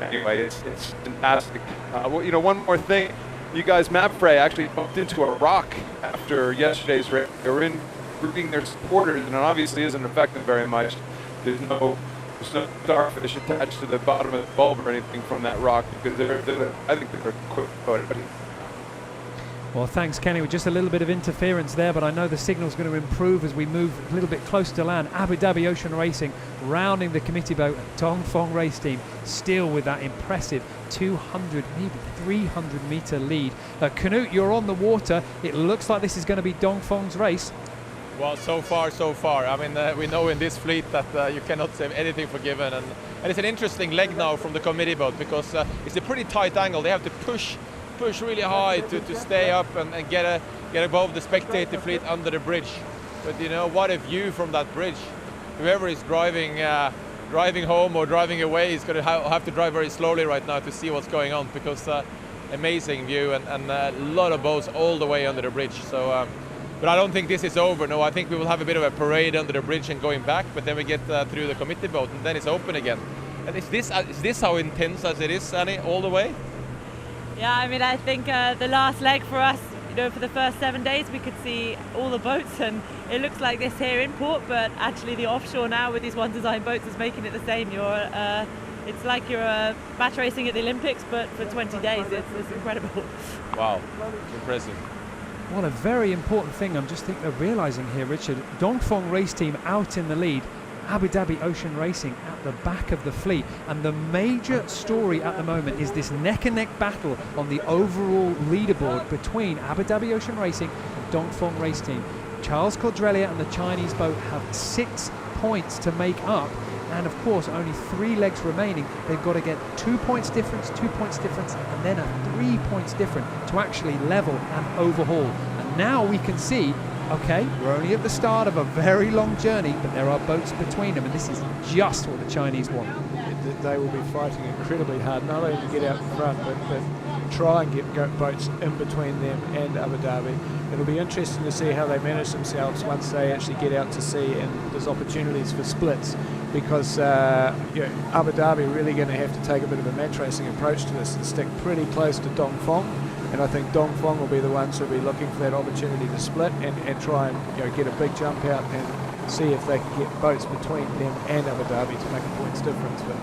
anyway, it's fantastic. One more thing. You guys, Mapfre actually bumped into a rock after yesterday's race. They were rooting their supporters, and it obviously isn't affected very much. There's no starfish attached to the bottom of the bulb or anything from that rock, because I think they're quick about it. Well, thanks, Kenny. With just a little bit of interference there, but I know the signal's going to improve as we move a little bit close to land. Abu Dhabi Ocean Racing rounding the committee boat. Dongfeng race team still with that impressive 200, maybe 300 meter lead. Canute, you're on the water. It looks like this is going to be Dongfeng's race. Well, so far. I mean, we know in this fleet that you cannot say anything forgiven, and it's an interesting leg now from the committee boat because it's a pretty tight angle. They have to push really high to stay up and get above the spectator fleet under the bridge. But you know, what a view from that bridge. Whoever is driving home or driving away is going to have to drive very slowly right now to see what's going on, because amazing view and a lot of boats all the way under the bridge. So. But I don't think this is over. No, I think we will have a bit of a parade under the bridge and going back, but then we get through the committee boat and then it's open again. And is this how intense as it is, Annie, all the way? Yeah, I mean, I think the last leg for us, you know, for the first 7 days, we could see all the boats, and it looks like this here in port, but actually the offshore now with these one design boats is making it the same. It's like you're match racing at the Olympics, but for 20 days. It's incredible. Wow, impressive. What a very important thing I'm just realising here, Richard. Dongfeng race team out in the lead, Abu Dhabi Ocean Racing at the back of the fleet. And the major story at the moment is this neck-and-neck battle on the overall leaderboard between Abu Dhabi Ocean Racing and Dongfeng race team. Charles Cordrelia and the Chinese boat have 6 points to make up. And of course, only 3 legs remaining. They've got to get 2 points difference, 2 points difference, and then a 3 points difference to actually level and overhaul. And now we can see, okay, we're only at the start of a very long journey, but there are boats between them, and this is just what the Chinese want. They will be fighting incredibly hard, not only to get out in front, but try and get boats in between them and Abu Dhabi. It'll be interesting to see how they manage themselves once they actually get out to sea and there's opportunities for splits, because Abu Dhabi are really going to have to take a bit of a match racing approach to this and stick pretty close to Dongfeng, and I think Dongfeng will be the ones who'll be looking for that opportunity to split and try and get a big jump out and see if they can get boats between them and Abu Dhabi to make a points difference. But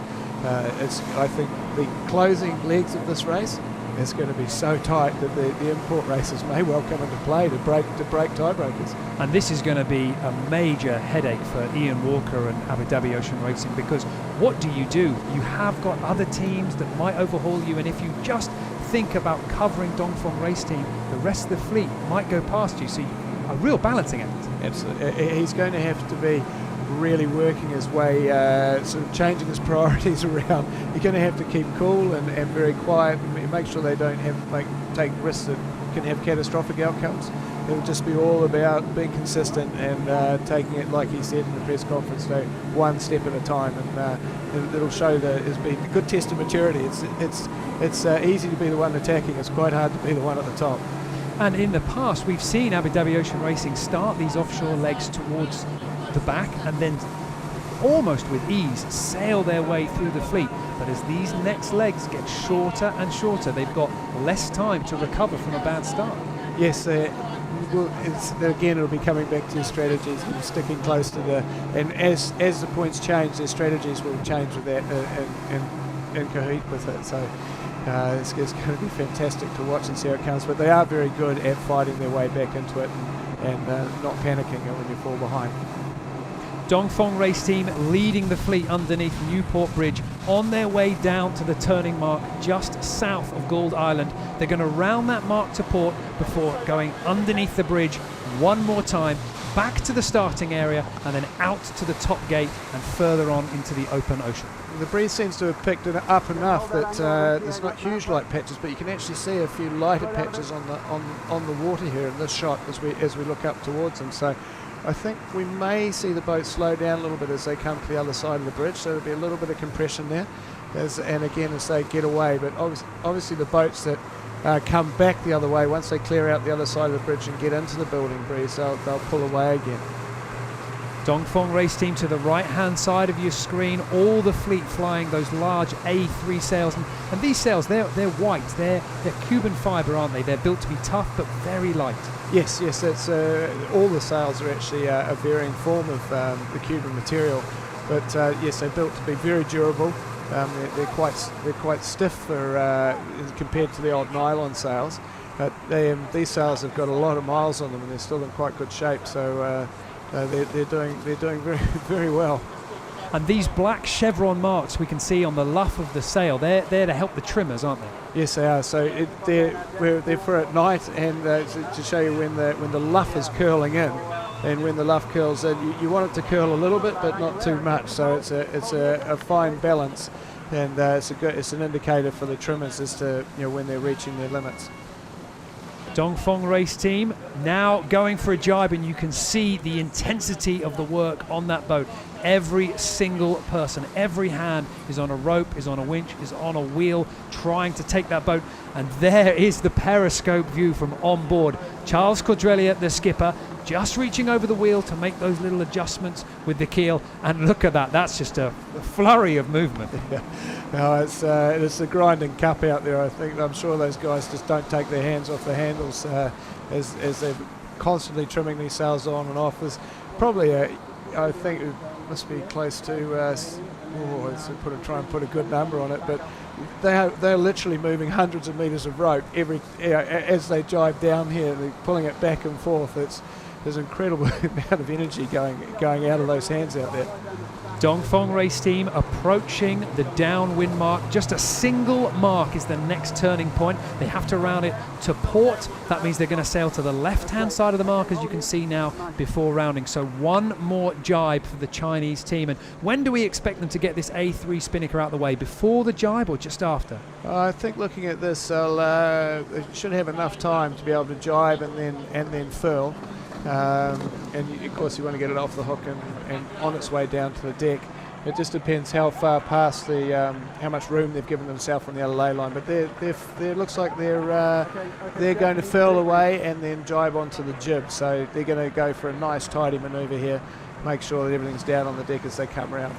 I think the closing legs of this race is going to be so tight that the import races may well come into play to break tiebreakers. And this is going to be a major headache for Ian Walker and Abu Dhabi Ocean Racing, because what do? You have got other teams that might overhaul you, and if you just think about covering Dongfeng race team, the rest of the fleet might go past you. So a real balancing act. Absolutely. He's going to have to be really working his way, sort of changing his priorities around. You're going to have to keep cool and very quiet and make sure they don't take risks that can have catastrophic outcomes. It'll just be all about being consistent and taking it, like he said in the press conference today, one step at a time, and it'll show that it's been a good test of maturity. It's easy to be the one attacking. It's quite hard to be the one at the top. And in the past, we've seen Abu Dhabi Ocean Racing start these offshore legs towards the back and then almost with ease sail their way through the fleet. But as these next legs get shorter and shorter, they've got less time to recover from a bad start. Yes, again, it'll be coming back to your strategies and sticking close to and as the points change, their strategies will change with that and cohere with it. So it's going to be fantastic to watch and see how it comes. But they are very good at fighting their way back into it and not panicking when you fall behind. Dongfeng race team leading the fleet underneath Newport Bridge on their way down to the turning mark just south of Gould Island. They're going to round that mark to port before going underneath the bridge one more time, back to the starting area and then out to the top gate and further on into the open ocean. The breeze seems to have picked it up enough that there's not huge light patches, but you can actually see a few lighter patches on the water here in this shot as we look up towards them. So I think we may see the boat slow down a little bit as they come to the other side of the bridge, so there'll be a little bit of compression there, and again as they get away. But obviously the boats that come back the other way, once they clear out the other side of the bridge and get into the building breeze, they'll pull away again. Dongfeng race team to the right hand side of your screen, all the fleet flying those large A3 sails, and these sails, they're white, they're Cuban fibre, aren't they? They're built to be tough but very light. Yes, it's all the sails are actually a varying form of the Cuban material, but yes, they're built to be very durable. They're quite stiff for compared to the old nylon sails, but these sails have got a lot of miles on them and they're still in quite good shape. So they're doing very very well. And these black chevron marks we can see on the luff of the sail, they're there to help the trimmers, aren't they? Yes, they are. So they're for at night, and to show you when the luff is curling in, and when the luff curls in, you want it to curl a little bit, but not too much. So it's a fine balance, and it's an indicator for the trimmers as to when they're reaching their limits. Dongfeng race team now going for a jibe, and you can see the intensity of the work on that boat. Every single person, every hand is on a rope, is on a winch, is on a wheel, trying to take that boat. And there is the periscope view from on board. Charles Cordrelia, the skipper, just reaching over the wheel to make those little adjustments with the keel. And look at that, that's just a flurry of movement. Yeah. No, it's a grinding cup out there. I'm sure those guys just don't take their hands off the handles as they're constantly trimming these sails on and off. There's probably I think it must be close to try and put a good number on it, but they're literally moving hundreds of meters of rope as they jibe down here. They're pulling it back and forth. There's an incredible amount of energy going out of those hands out there. Dongfeng race team approaching the downwind mark. Just a single mark is the next turning point. They have to round it to port. That means they're going to sail to the left-hand side of the mark, as you can see now, before rounding. So one more jibe for the Chinese team. And when do we expect them to get this A3 spinnaker out of the way? Before the jibe or just after? I think looking at this, they should have enough time to be able to jibe and then furl. And of course you want to get it off the hook and on its way down to the deck. It just depends how far past how much room they've given themselves on the other ley line. But it looks like they're going to furl away and then jibe onto the jib. So they're going to go for a nice tidy manoeuvre here, make sure that everything's down on the deck as they come around.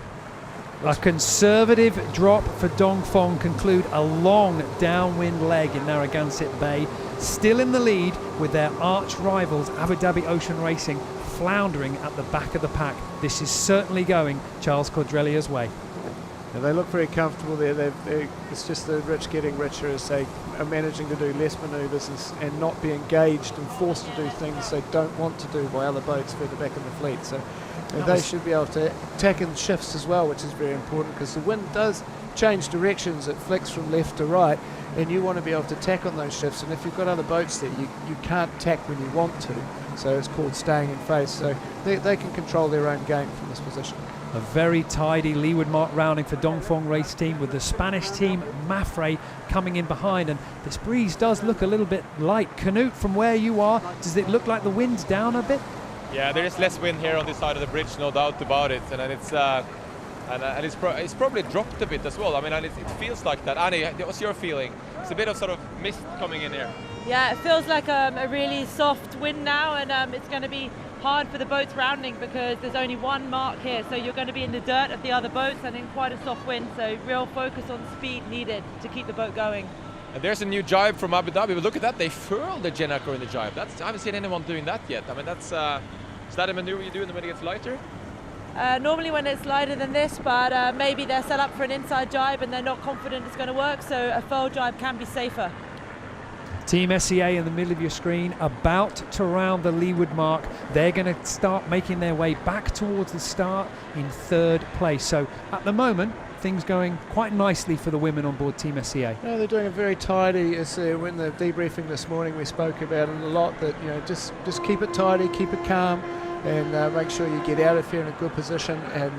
A conservative drop for Dongfeng conclude a long downwind leg in Narragansett Bay, still in the lead with their arch rivals Abu Dhabi Ocean Racing floundering at the back of the pack. This is certainly going Charles Cordrelia's way. Yeah, they look very comfortable there. It's just the rich getting richer as they are managing to do less manoeuvres and not be engaged and forced to do things they don't want to do by other boats further back in the fleet. So they should be able to tack in shifts as well, which is very important because the wind does change directions. It flicks from left to right, and you want to be able to tack on those shifts. And if you've got other boats there, you can't tack when you want to. So it's called staying in face. So they can control their own game from this position. A very tidy leeward mark rounding for Dongfeng race team, with the Spanish team Mafre coming in behind. And this breeze does look a little bit light. Canute, from where you are, does it look like the wind's down a bit? Yeah, there is less wind here on this side of the bridge, no doubt about it, and it's probably dropped a bit as well. I mean, and it feels like that. Annie, what's your feeling? It's a bit of sort of mist coming in here. Yeah, it feels like a really soft wind now, and it's going to be hard for the boats rounding because there's only one mark here, so you're going to be in the dirt of the other boats and in quite a soft wind. So real focus on speed needed to keep the boat going. And there's a new jibe from Abu Dhabi, but look at that, they furled the Gennaker in the jibe. I haven't seen anyone doing that yet. I mean, is that a maneuver you do when it gets lighter? Normally when it's lighter than this, but maybe they're set up for an inside jibe and they're not confident it's going to work, so a furl jibe can be safer. Team SEA in the middle of your screen, about to round the leeward mark. They're going to start making their way back towards the start in third place. So at the moment, things going quite nicely for the women on board Team SEA. No, they're doing a very tidy. When the debriefing this morning, we spoke about it a lot. That just keep it tidy, keep it calm, and make sure you get out of here in a good position. And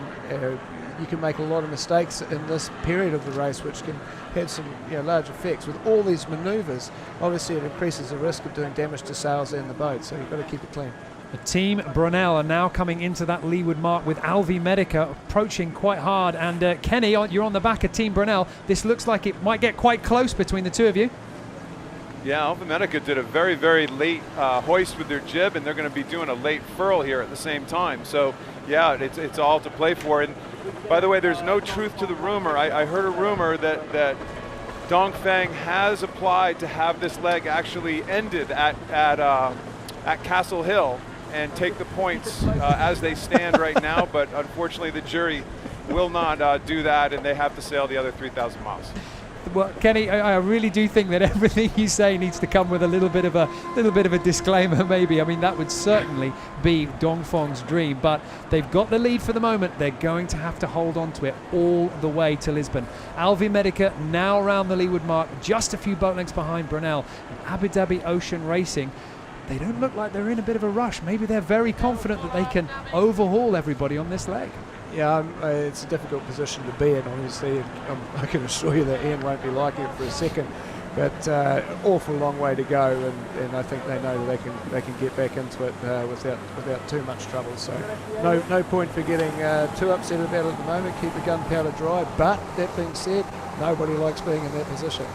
you can make a lot of mistakes in this period of the race, which can have some large effects. With all these manoeuvres, obviously it increases the risk of doing damage to sails and the boat. So you've got to keep it clean. The Team Brunel are now coming into that leeward mark with Alvi Medica approaching quite hard. And Kenny, you're on the back of Team Brunel. This looks like it might get quite close between the two of you. Yeah, Alvi Medica did a very, very late hoist with their jib, and they're going to be doing a late furl here at the same time. So, yeah, it's all to play for. And by the way, there's no truth to the rumor. I heard a rumor that Dongfeng has applied to have this leg actually ended at Castle Hill and take the points as they stand right now, but unfortunately the jury will not do that, and they have to sail the other 3,000 miles. Well, Kenny, I really do think that everything you say needs to come with a little bit of a disclaimer, maybe. I mean, that would certainly be Dongfeng's dream, but they've got the lead for the moment. They're going to have to hold on to it all the way to Lisbon. Alvi Medica now around the leeward mark, just a few boat lengths behind Brunel. And Abu Dhabi Ocean Racing they don't look like they're in a bit of a rush. Maybe they're very confident that they can overhaul everybody on this leg. Yeah, it's a difficult position to be in, obviously. I can assure you that Ian won't be liking it for a second. But awful long way to go, and I think they know that they can get back into it without too much trouble. So no point for getting too upset about it at the moment. Keep the gunpowder dry. But that being said, nobody likes being in that position.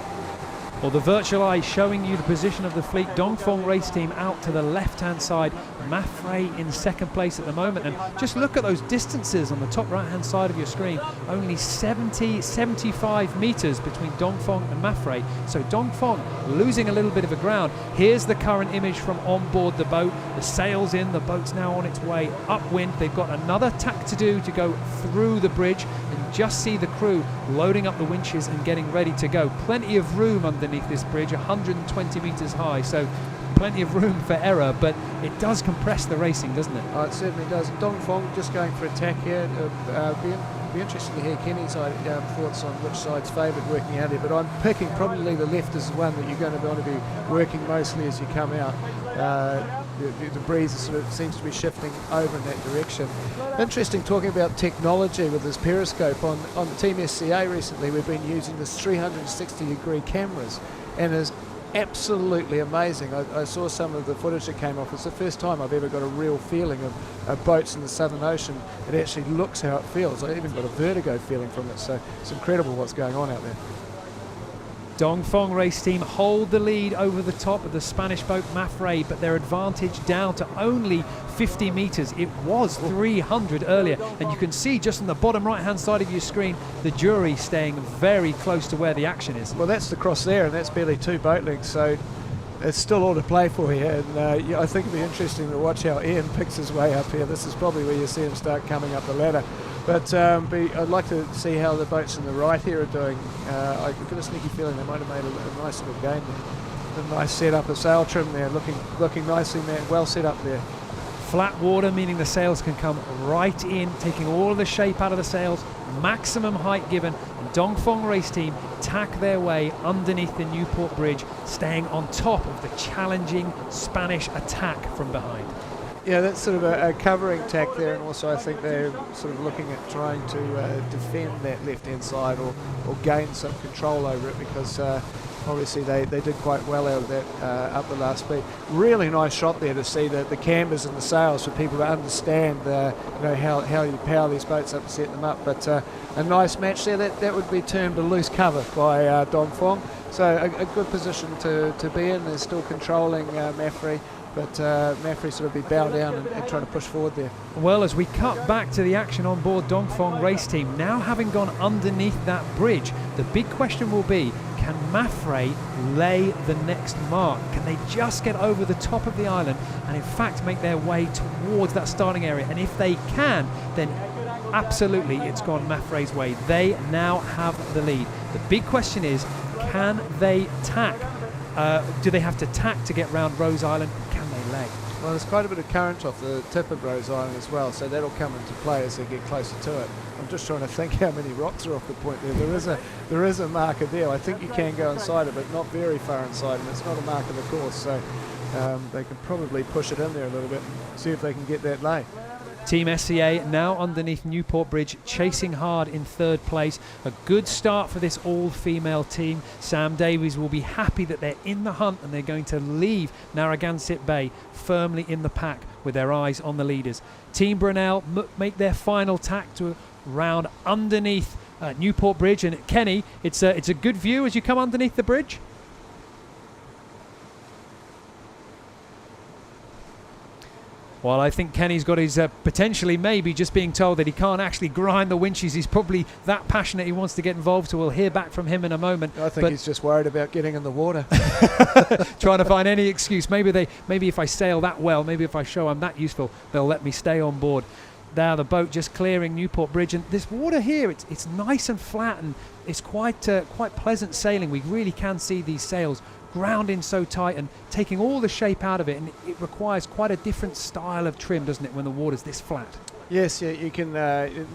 Well, the virtual eye showing you the position of the fleet. Dongfeng race team out to the left-hand side. Mafre in second place at the moment. And just look at those distances on the top right-hand side of your screen. Only 75 metres between Dongfeng and Mafre. So Dongfeng losing a little bit of a ground. Here's the current image from on board the boat. The sail's in, the boat's now on its way upwind. They've got another tack to do to go through the bridge, and just see the crew loading up the winches and getting ready to go. Plenty of room underneath this bridge, 120 metres high, so plenty of room for error, but it does compress the racing, doesn't it? Oh, it certainly does. Dongfeng just going for attack here. Be interesting to hear Kenny's thoughts on which side's favoured working out here, but I'm picking probably the left as the one that you're going to want to be working mostly as you come out. The breeze sort of seems to be shifting over in that direction. Interesting talking about technology with this periscope. On Team SCA recently we've been using this 360-degree cameras, and is absolutely amazing. I saw some of the footage that came off. It's the first time I've ever got a real feeling of boats in the Southern Ocean. It actually looks how it feels. I even got a vertigo feeling from it, so it's incredible what's going on out there. Dongfeng race team hold the lead over the top of the Spanish boat Mafre, but their advantage down to only 50 metres. It was 300 earlier, and you can see just on the bottom right hand side of your screen the jury staying very close to where the action is. Well, that's the cross there, and that's barely 2 boat lengths, so it's still all to play for here, and yeah, I think it'll be interesting to watch how Ian picks his way up here. This is probably where you see him start coming up the ladder. But I'd like to see how the boats in the right here are doing. I get a sneaky feeling they might have made a nice little gain there. A nice setup of sail trim there, looking nicely, man. Well set up there. Flat water, meaning the sails can come right in, taking all of the shape out of the sails, maximum height given, and Dongfeng race team tack their way underneath the Newport Bridge, staying on top of the challenging Spanish attack from behind. Yeah, that's sort of a covering tack there, and also I think they're sort of looking at trying to defend that left-hand side or gain some control over it, because obviously they did quite well out of that up the last speed. Really nice shot there to see the cambers and the sails for people to understand how you power these boats up and set them up. But a nice match there. That would be termed a loose cover by Dongfeng. So a good position to be in. They're still controlling Mafre. But Mafre sort of be bow down and trying to push forward there. Well, as we cut back to the action on board Dongfeng race team, now having gone underneath that bridge, the big question will be, can Mafre lay the next mark? Can they just get over the top of the island and in fact make their way towards that starting area? And if they can, then absolutely it's gone Mafre's way. They now have the lead. The big question is, can they tack? Do they have to tack to get round Rose Island? Can they lay? Well, there's quite a bit of current off the tip of Rose Island as well, so that'll come into play as they get closer to it. I'm just trying to think how many rocks are off the point there. There is a marker there. I think you can go inside it, but not very far inside, and it's not a mark of the course, so they can probably push it in there a little bit and see if they can get that lay. Team SCA now underneath Newport Bridge, chasing hard in third place. A good start for this all-female team. Sam Davies will be happy that they're in the hunt and they're going to leave Narragansett Bay firmly in the pack with their eyes on the leaders. Team Brunel make their final tack to round underneath Newport Bridge. And Kenny, it's a good view as you come underneath the bridge. Well, I think Kenny's got his potentially maybe just being told that he can't actually grind the winches. He's probably that passionate he wants to get involved, so we'll hear back from him in a moment. I think he's just worried about getting in the water. Trying to find any excuse. Maybe if I sail that well, maybe if I show I'm that useful, they'll let me stay on board. Now the boat just clearing Newport Bridge, and this water here, it's nice and flat, and it's quite pleasant sailing. We really can see these sails grounding so tight and taking all the shape out of it, and it requires quite a different style of trim, doesn't it, when the water's this flat? Yes, yeah, you can.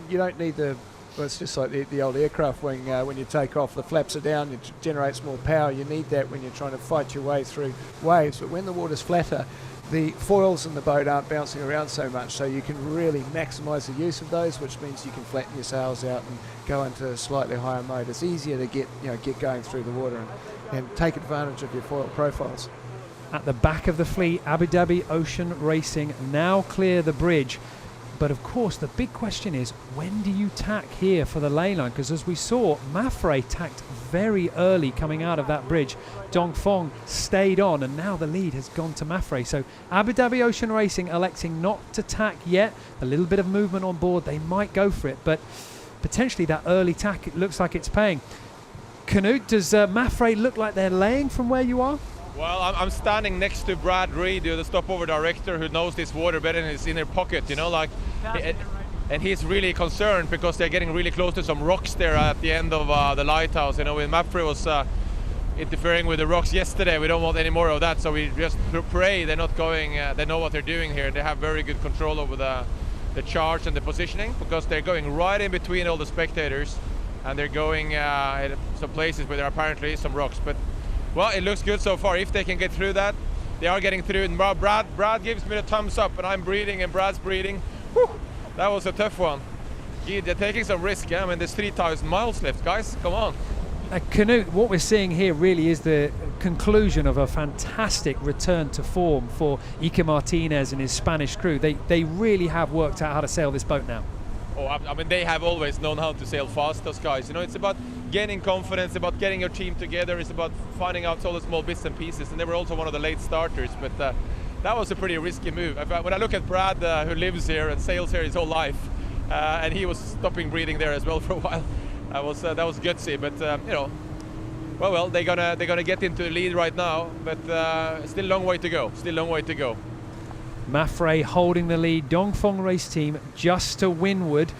You don't need the Well, it's just like the old aircraft wing. When you take off, the flaps are down, it generates more power. You need that when you're trying to fight your way through waves. But when the water's flatter, the foils in the boat aren't bouncing around so much, so you can really maximise the use of those, which means you can flatten your sails out and go into a slightly higher mode. It's easier to get going through the water and take advantage of your foil profiles. At the back of the fleet, Abu Dhabi Ocean Racing now clear the bridge. But of course, the big question is, when do you tack here for the ley line? Because as we saw, Mafre tacked very early coming out of that bridge. Dongfeng stayed on, and now the lead has gone to Mafre. So Abu Dhabi Ocean Racing electing not to tack yet. A little bit of movement on board, they might go for it, but potentially that early tack, it looks like it's paying. Canute, does Mafre look like they're laying from where you are? Well, I'm standing next to Brad Reed, the stopover director, who knows this water better than his inner pocket, and he's really concerned because they're getting really close to some rocks there at the end of the lighthouse. When Mafre was interfering with the rocks yesterday, we don't want any more of that, so we just pray they're not going, they know what they're doing here. They have very good control over the charge and the positioning, because they're going right in between all the spectators, and they're going in some places where there apparently is some rocks. But well, it looks good so far. If they can get through that, they are getting through. And Brad gives me the thumbs up, and I'm breathing, and Brad's breathing. Whew, that was a tough one. Gee, they're taking some risk. I mean, there's 3,000 miles left, guys. Come on. Canute, what we're seeing here really is the conclusion of a fantastic return to form for Iker Martinez and his Spanish crew. They really have worked out how to sail this boat now. Oh, I mean, they have always known how to sail fast, those guys. It's about gaining confidence, about getting your team together. It's about finding out all the small bits and pieces. And they were also one of the late starters, but that was a pretty risky move. When I look at Brad, who lives here and sails here his whole life, and he was stopping breathing there as well for a while. That was gutsy, but well, they're gonna get into the lead right now, but still a long way to go. Mafre holding the lead, Dongfeng race team just to windward,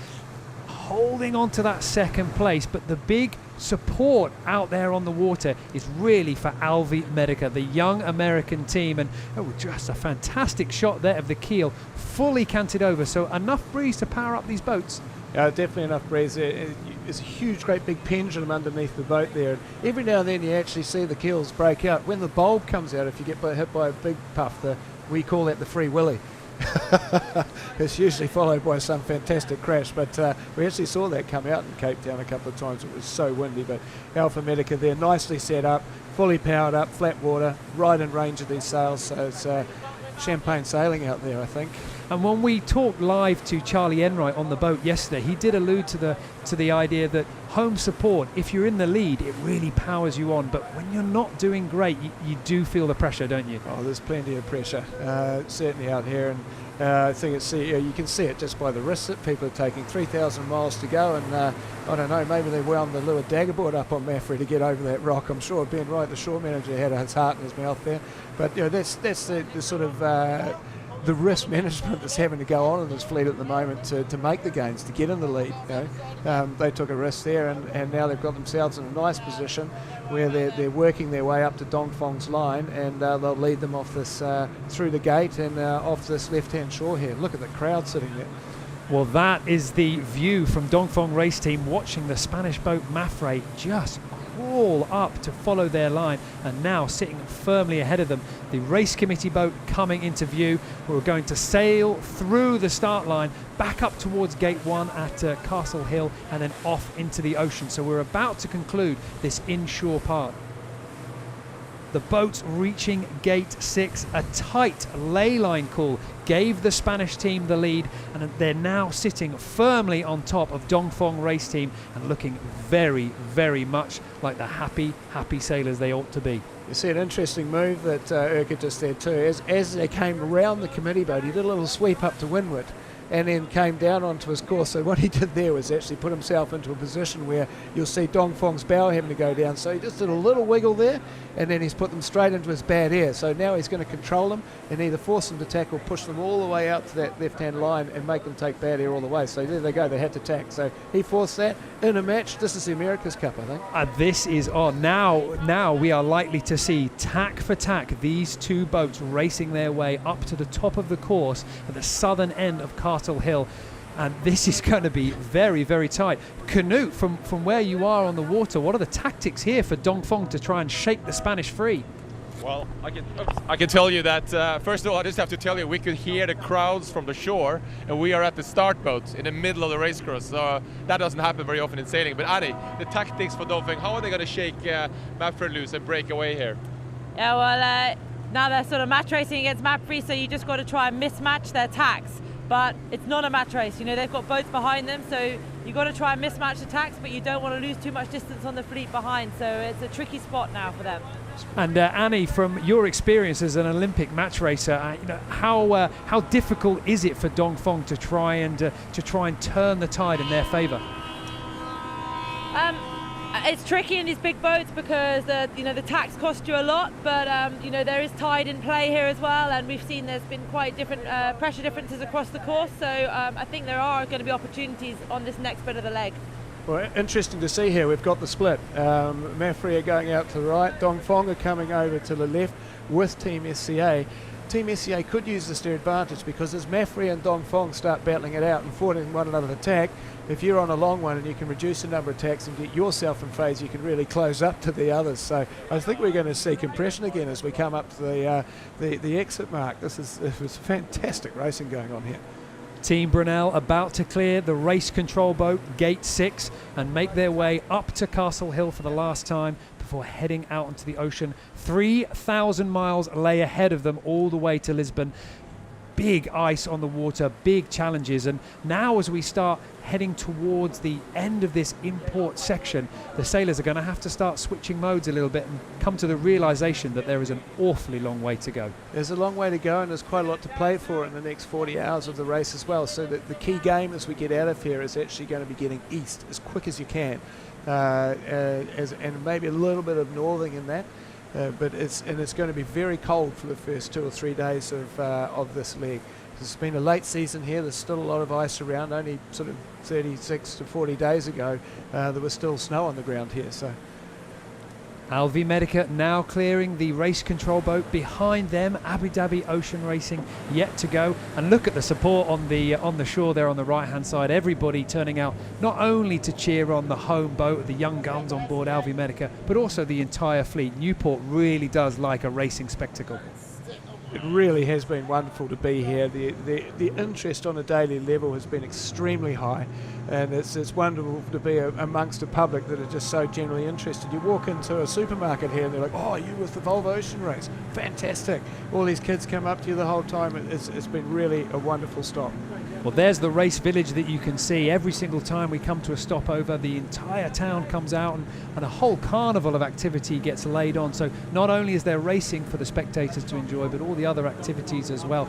holding on to that second place, but the big support out there on the water is really for Alvi Medica, the young American team, and just a fantastic shot there of the keel, fully canted over, so enough breeze to power up these boats. Definitely enough breeze. There's a huge, great big pendulum underneath the boat there. And every now and then you actually see the keels break out. When the bulb comes out, if you get hit by a big puff, we call that the free willy. It's usually followed by some fantastic crash, but we actually saw that come out in Cape Town a couple of times. It was so windy, but Alpha Medica there, nicely set up, fully powered up, flat water, right in range of these sails, so it's champagne sailing out there, I think. And when we talked live to Charlie Enright on the boat yesterday, he did allude to the idea that home support, if you're in the lead, it really powers you on. But when you're not doing great, you do feel the pressure, don't you? Oh, there's plenty of pressure, certainly out here. And I think you can see it just by the risks that people are taking. 3,000 miles to go, and I don't know, maybe they wound the Lua daggerboard up on Mafre to get over that rock. I'm sure Ben Wright, the shore manager, had his heart in his mouth there. But that's the sort of the risk management that's having to go on in this fleet at the moment to make the gains, to get in the lead. They took a risk there, and now they've got themselves in a nice position where they're working their way up to Dongfeng's line, and they'll lead them off this through the gate and off this left-hand shore here. Look at the crowd sitting there. Well, that is the view from Dongfeng race team, watching the Spanish boat Mafre just crawl up to follow their line, and now sitting firmly ahead of them, the race committee boat coming into view. We're going to sail through the start line, back up towards gate 1 at Castle Hill, and then off into the ocean. So we're about to conclude this inshore part. The boats reaching gate 6, a tight ley line call gave the Spanish team the lead, and they're now sitting firmly on top of Dongfeng race team and looking very, very much like the happy sailors they ought to be. You see an interesting move that Urquhart just did too. As they came around the committee boat, he did a little sweep up to windward and then came down onto his course. So what he did there was actually put himself into a position where you'll see Dongfeng's bow having to go down. So he just did a little wiggle there, and then he's put them straight into his bad air. So now he's going to control them and either force them to tack or push them all the way out to that left-hand line and make them take bad air all the way. So there they go, they had to tack. So he forced that in a match. This is the America's Cup, I think. This is on. Now we are likely to see tack for tack these two boats racing their way up to the top of the course at the southern end of Castle Hill. And this is going to be very, very tight. Canute, from where you are on the water, what are the tactics here for Dongfeng to try and shake the Spanish free? Well, I can tell you that, first of all, I just have to tell you, we could hear the crowds from the shore, and we are at the start boat in the middle of the race course, so that doesn't happen very often in sailing. But Annie, the tactics for Dongfeng, how are they going to shake Mapfre loose and break away here? Yeah, well, now they're sort of match racing against Mapfre, so you just got to try and mismatch their tacks. But it's not a match race, you know, they've got boats behind them, so you've got to try and mismatch the tacks, but you don't want to lose too much distance on the fleet behind, so it's a tricky spot now for them. And Annie, from your experience as an Olympic match racer, you know, how difficult is it for Dongfeng to try and turn the tide in their favour? It's tricky in these big boats because the tacks cost you a lot, but there is tide in play here as well, and we've seen there's been quite different pressure differences across the course, so I think there are going to be opportunities on this next bit of the leg. Well, interesting to see here. We've got the split. Mapfre are going out to the right. Dongfeng are coming over to the left with Team SCA. Team SCA could use this to their advantage because as Mapfre and Dongfeng start battling it out and forwarding one another to tack, if you're on a long one and you can reduce the number of tacks and get yourself in phase, you can really close up to the others. So I think we're going to see compression again as we come up to the exit mark. It was fantastic racing going on here. Team Brunel about to clear the race control boat, gate 6, and make their way up to Castle Hill for the last time before heading out into the ocean. 3,000 miles lay ahead of them all the way to Lisbon. Big ice on the water, big challenges, and now as we start heading towards the end of this import section, the sailors are going to have to start switching modes a little bit and come to the realization that there is an awfully long way to go. There's a long way to go, and there's quite a lot to play for in the next 40 hours of the race as well, so that the key game as we get out of here is actually going to be getting east as quick as you can, and maybe a little bit of northing in that. But it's going to be very cold for the first 2 or 3 days of this leg. It's been a late season here. There's still a lot of ice around. Only sort of 36 to 40 days ago, there was still snow on the ground here. So. Alvi Medica now clearing the race control boat. Behind them, Abu Dhabi Ocean Racing yet to go. And look at the support on the shore there on the right-hand side. Everybody turning out not only to cheer on the home boat, the young guns on board Alvi Medica, but also the entire fleet. Newport really does like a racing spectacle. It really has been wonderful to be here. The interest on a daily level has been extremely high, and it's wonderful to be amongst a public that are just so generally interested. You walk into a supermarket here and they're like, oh, you with the Volvo Ocean Race, fantastic. All these kids come up to you the whole time. It's been really a wonderful stop. Well, there's the race village that you can see. Every single time we come to a stopover, the entire town comes out and a whole carnival of activity gets laid on. So not only is there racing for the spectators to enjoy, but all the other activities as well.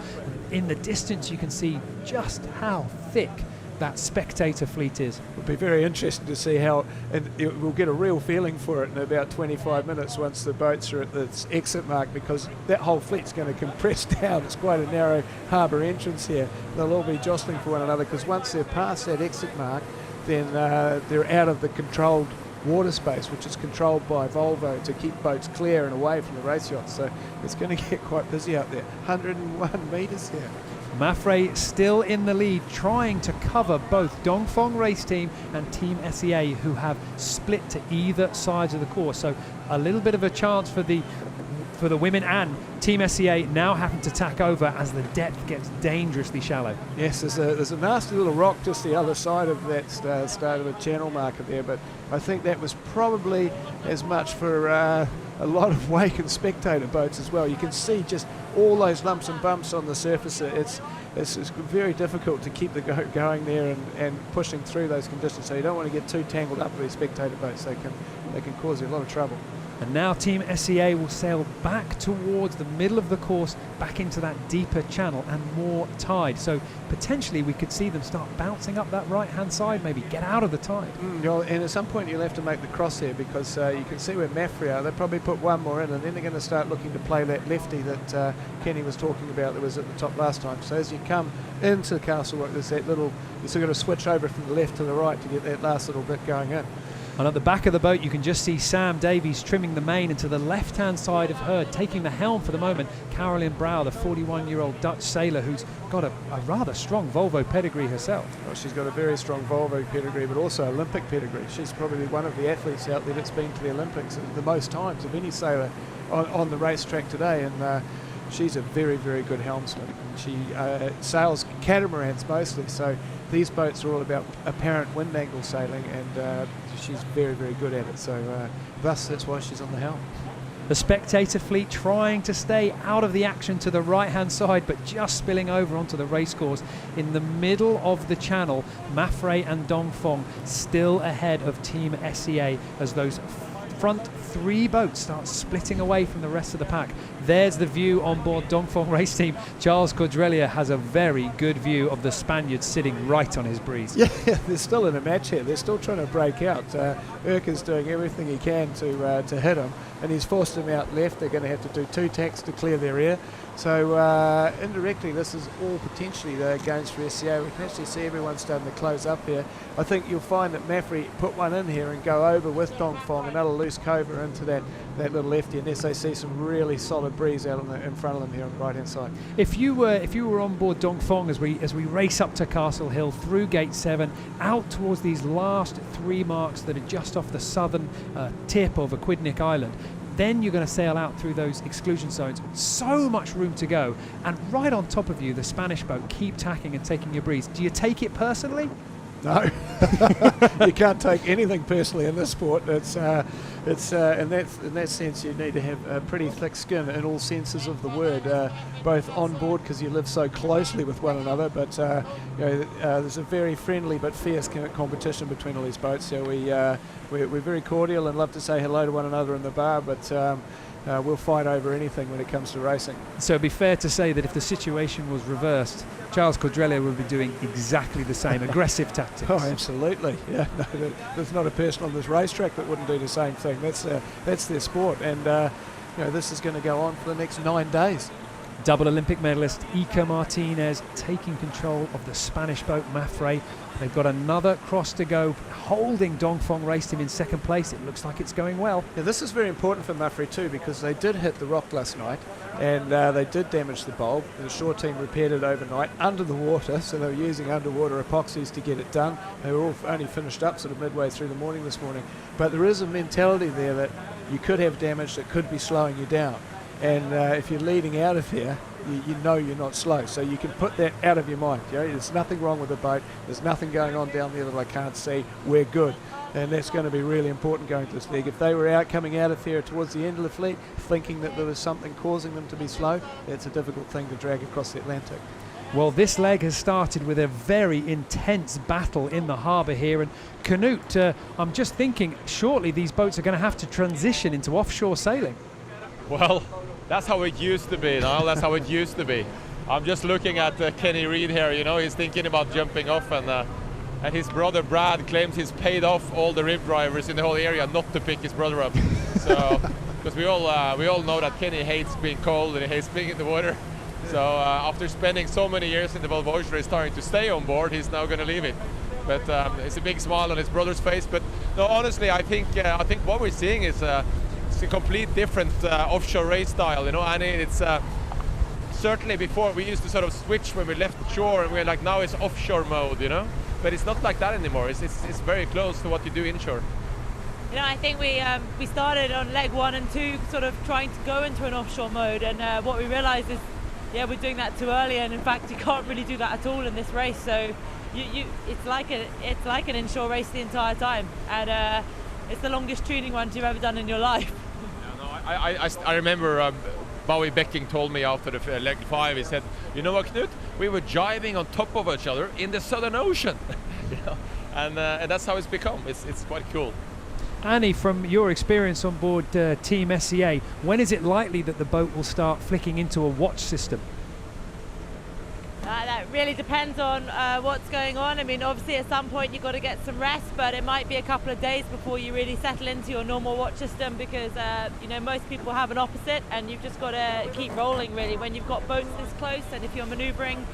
In the distance, you can see just how thick that spectator fleet is. It'll be very interesting to see how, and we'll get a real feeling for it in about 25 minutes once the boats are at the exit mark, because that whole fleet's going to compress down. It's quite a narrow harbour entrance here. They'll all be jostling for one another, because once they're past that exit mark, then they're out of the controlled water space, which is controlled by Volvo to keep boats clear and away from the race yachts. So it's going to get quite busy out there. 101 metres here. Mapfre still in the lead, trying to cover both Dongfeng race team and Team SEA, who have split to either sides of the course. So a little bit of a chance for the women, and Team SEA now having to tack over as the depth gets dangerously shallow. Yes, there's a nasty little rock just the other side of that start of the channel marker there, but I think that was probably as much for a lot of wake and spectator boats as well. You can see just all those lumps and bumps on the surface. It's very difficult to keep the going there and pushing through those conditions, so you don't want to get too tangled up with these spectator boats. They can cause you a lot of trouble. And now Team SEA will sail back towards the middle of the course, back into that deeper channel and more tide. So potentially we could see them start bouncing up that right-hand side, maybe get out of the tide. Well, and at some point you'll have to make the cross here, because you can see where Mapfre are. They'll probably put one more in, and then they're going to start looking to play that lefty that Kenny was talking about that was at the top last time. So as you come into the castle, there's that little, you're still got to switch over from the left to the right to get that last little bit going in. And at the back of the boat, you can just see Sam Davies trimming the main, and to the left-hand side of her, taking the helm for the moment, Caroline Brouw, the 41-year-old Dutch sailor who's got a rather strong Volvo pedigree herself. Well, she's got a very strong Volvo pedigree, but also Olympic pedigree. She's probably one of the athletes out there that's been to the Olympics the most times of any sailor on the racetrack today, and she's a very, very good helmsman. She sails catamarans mostly, so these boats are all about apparent wind angle sailing, and she's very, very good at it. So thus, that's why she's on the helm. The spectator fleet trying to stay out of the action to the right-hand side, but just spilling over onto the racecourse. In the middle of the channel, Mafre and Dongfeng still ahead of Team SEA as those front three boats start splitting away from the rest of the pack. There's the view on board Dongfeng Race Team. Charles Codrelia has a very good view of the Spaniards sitting right on his breeze. Yeah, they're still in a match here. They're still trying to break out. Urquhart's doing everything he can to hit him, and he's forced him out left. They're going to have to do 2 tacks to clear their rear. So indirectly, this is all potentially the gains for SCA. We can actually see everyone starting to close up here. I think you'll find that Mafre put one in here and go over with Dongfeng, and that'll loose Cova into that little lefty, unless they see some really solid breeze out in front of them here on the right-hand side. If you were on board Dongfeng as we race up to Castle Hill through Gate 7, out towards these last 3 marks that are just off the southern tip of Aquidneck Island, then you're going to sail out through those exclusion zones. So much room to go, and right on top of you, the Spanish boat keep tacking and taking your breeze. Do you take it personally? No, you can't take anything personally in this sport. It's in that sense you need to have a pretty thick skin in all senses of the word, both on board because you live so closely with one another, but there's a very friendly but fierce competition between all these boats. So we're very cordial and love to say hello to one another in the bar, but we'll fight over anything when it comes to racing. So it'd be fair to say that if the situation was reversed, Charles Codrelia would be doing exactly the same, aggressive tactics. Oh, absolutely. Yeah, no, there's not a person on this racetrack that wouldn't do the same thing. That's their sport, and this is going to go on for the next 9 days. Double Olympic medalist Iker Martinez taking control of the Spanish boat Mafre. They've got another cross to go, holding Dongfeng Race Team in second place. It looks like it's going well. Yeah, this is very important for Mafre too, because they did hit the rock last night, and they did damage the bulb. The shore team repaired it overnight under the water, so they were using underwater epoxies to get it done. They were all only finished up sort of midway through the morning this morning. But there is a mentality there that you could have damage that could be slowing you down. And if you're leading out of here, you know you're not slow, so you can put that out of your mind. There's nothing wrong with the boat, there's nothing going on down there that I can't see, we're good. And that's going to be really important going to this leg. If they were coming out of here towards the end of the fleet thinking that there was something causing them to be slow, that's a difficult thing to drag across the Atlantic. Well, this leg has started with a very intense battle in the harbour here, and Canute, I'm just thinking shortly these boats are going to have to transition into offshore sailing. Well, that's how it used to be, Niall. That's how it used to be. I'm just looking at Kenny Reid here. He's thinking about jumping off, and his brother Brad claims he's paid off all the rib drivers in the whole area not to pick his brother up. So, because we all know that Kenny hates being cold and he hates being in the water. So after spending so many years in the Volvo Ocean Race starting to stay on board, he's now going to leave it. But it's a big smile on his brother's face. But no, honestly, I think what we're seeing is. It's a complete different offshore race style, and it's certainly before we used to sort of switch when we left the shore, and we're like, now it's offshore mode, but it's not like that anymore. It's very close to what you do inshore. I think we started on leg 1 and 2 sort of trying to go into an offshore mode, and what we realized is we're doing that too early, and in fact you can't really do that at all in this race. So it's like an inshore race the entire time, and it's the longest tuning run you've ever done in your life. I remember Bowie Becking told me after the leg 5, he said, you know what, Knut, we were jiving on top of each other in the Southern Ocean. And that's how it's become. It's quite cool. Annie, from your experience on board Team SEA, when is it likely that the boat will start flicking into a watch system? That really depends on what's going on. I mean, obviously at some point you've got to get some rest, but it might be a couple of days before you really settle into your normal watch system, because most people have an opposite, and you've just got to keep rolling really when you've got boats this close, and if you're manoeuvring,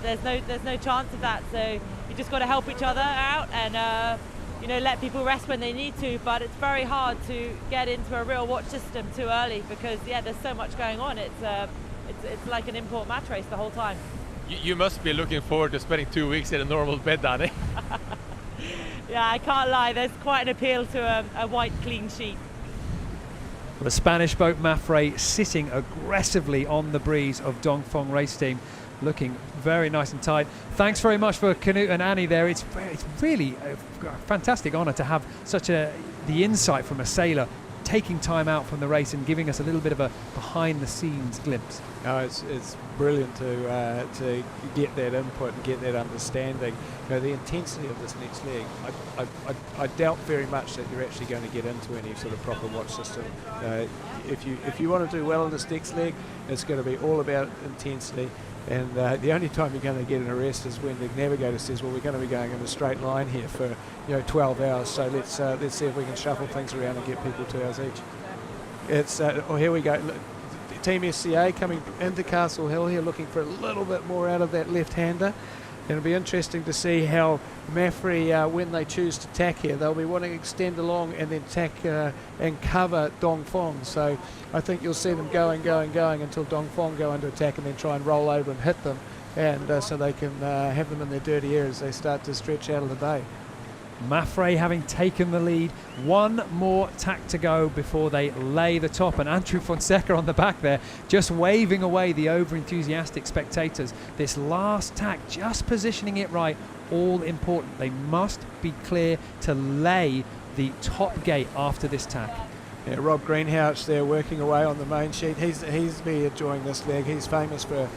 there's no chance of that. So you just got to help each other out, and let people rest when they need to, but it's very hard to get into a real watch system too early because there's so much going on. It's like an import match race the whole time. You must be looking forward to spending 2 weeks in a normal bed, Danny. Yeah, I can't lie, there's quite an appeal to a white clean sheet. The Spanish boat Mafre sitting aggressively on the breeze of Dongfeng race team, looking very nice and tight. Thanks very much for Canute and Annie there. It's really a fantastic honour to have the insight from a sailor taking time out from the race and giving us a little bit of a behind-the-scenes glimpse. No, it's brilliant to get that input and get that understanding. The intensity of this next leg, I doubt very much that you're actually going to get into any sort of proper watch system. If you want to do well in this next leg, it's going to be all about intensity. And the only time you're going to get an arrest is when the navigator says, well, we're going to be going in a straight line here for 12 hours, so let's see if we can shuffle things around and get people 2 hours each. It's here we go. Look, Team SCA coming into Castle Hill here, looking for a little bit more out of that left-hander. It'll be interesting to see how Mafre, when they choose to tack here, they'll be wanting to extend along and then tack and cover Dongfeng. So I think you'll see them going until Dongfeng go into attack and then try and roll over and hit them, and so they can have them in their dirty air as they start to stretch out of the bay. Mafre having taken the lead, one more tack to go before they lay the top, and Andrew Fonseca on the back there just waving away the over-enthusiastic spectators. This last tack, just positioning it right, all important. They must be clear to lay the top gate after this tack. Yeah, Rob Greenhouse there working away on the main sheet. He's been enjoying this leg. He's famous for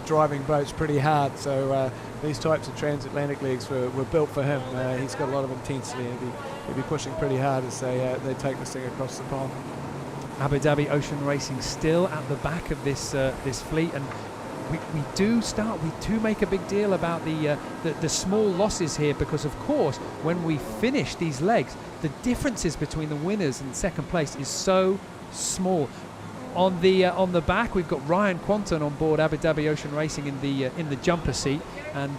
driving boats pretty hard, so these types of transatlantic legs were built for him. He's got a lot of intensity, and he'll be pushing pretty hard as they take this thing across the pond. Abu Dhabi Ocean Racing still at the back of this fleet, and we do make a big deal about the small losses here, because of course when we finish these legs, the differences between the winners and second place is so small. On the back, we've got Ryan Quanton on board Abu Dhabi Ocean Racing in the jumper seat, and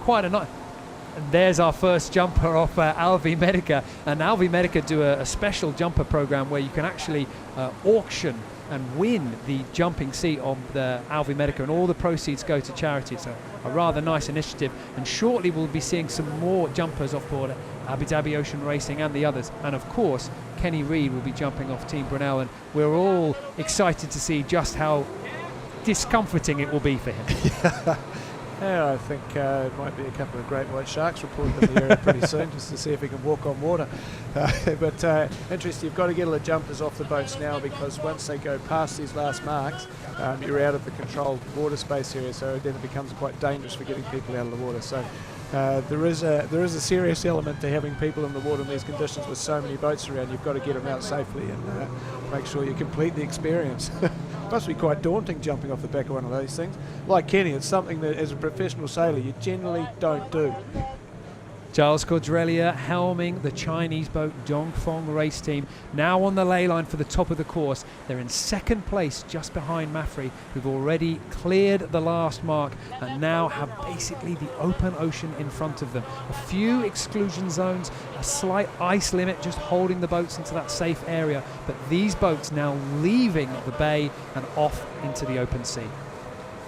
quite a nice. And there's our first jumper off Alvi Medica, and Alvi Medica do a special jumper program where you can actually auction and win the jumping seat on the Alvi Medica, and all the proceeds go to charity. So a rather nice initiative, and shortly we'll be seeing some more jumpers off board Abu Dhabi Ocean Racing and the others. And of course Kenny Reid will be jumping off Team Brunel, and we're all excited to see just how discomforting it will be for him. Yeah, I think it might be a couple of great white sharks reported in the area pretty soon, just to see if he can walk on water. But interesting, you've got to get all the jumpers off the boats now, because once they go past these last marks, you're out of the controlled water space area, so then it becomes quite dangerous for getting people out of the water. So there is a serious element to having people in the water in these conditions with so many boats around. You've got to get them out safely and make sure you complete the experience. Must be quite daunting jumping off the back of one of those things. Like Kenny, it's something that as a professional sailor you generally don't do. Charles Cordrelia helming the Chinese boat Dongfeng race team, now on the ley line for the top of the course. They're in second place just behind Mafre, who've already cleared the last mark and now have basically the open ocean in front of them. A few exclusion zones, a slight ice limit just holding the boats into that safe area, but these boats now leaving the bay and off into the open sea.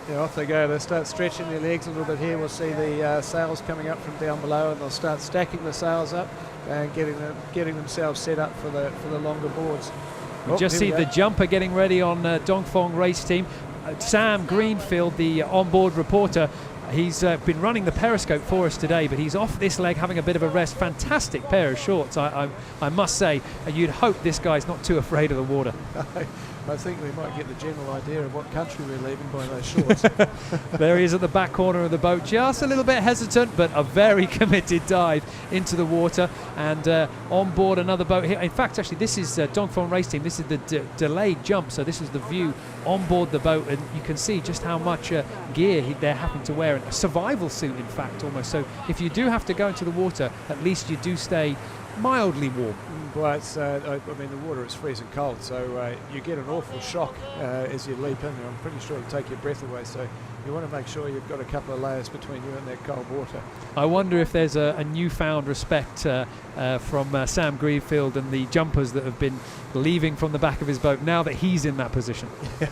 Yeah, off they go. They start stretching their legs a little bit here. We'll see the sails coming up from down below, and they'll start stacking the sails up and getting themselves set up for the longer boards. We just see the jumper getting ready on Dongfeng race team. Sam Greenfield, the onboard reporter, he's been running the periscope for us today, but he's off this leg having a bit of a rest. Fantastic pair of shorts, I must say. You'd hope this guy's not too afraid of the water. I think we might get the general idea of what country we're leaving by those shorts. There he is at the back corner of the boat, just a little bit hesitant, but a very committed dive into the water, and on board another boat here. In fact, actually, this is Dongfeng race team. This is the delayed jump, so this is the view on board the boat, and you can see just how much gear they're having to wear, a survival suit, in fact, almost. So if you do have to go into the water, at least you do stay mildly warm. Well, it's, I mean, the water is freezing cold, so you get an awful shock as you leap in. I'm pretty sure it'll take your breath away, so you want to make sure you've got a couple of layers between you and that cold water. I wonder if there's a newfound respect from Sam Greenfield and the jumpers that have been leaving from the back of his boat now that he's in that position. Yeah,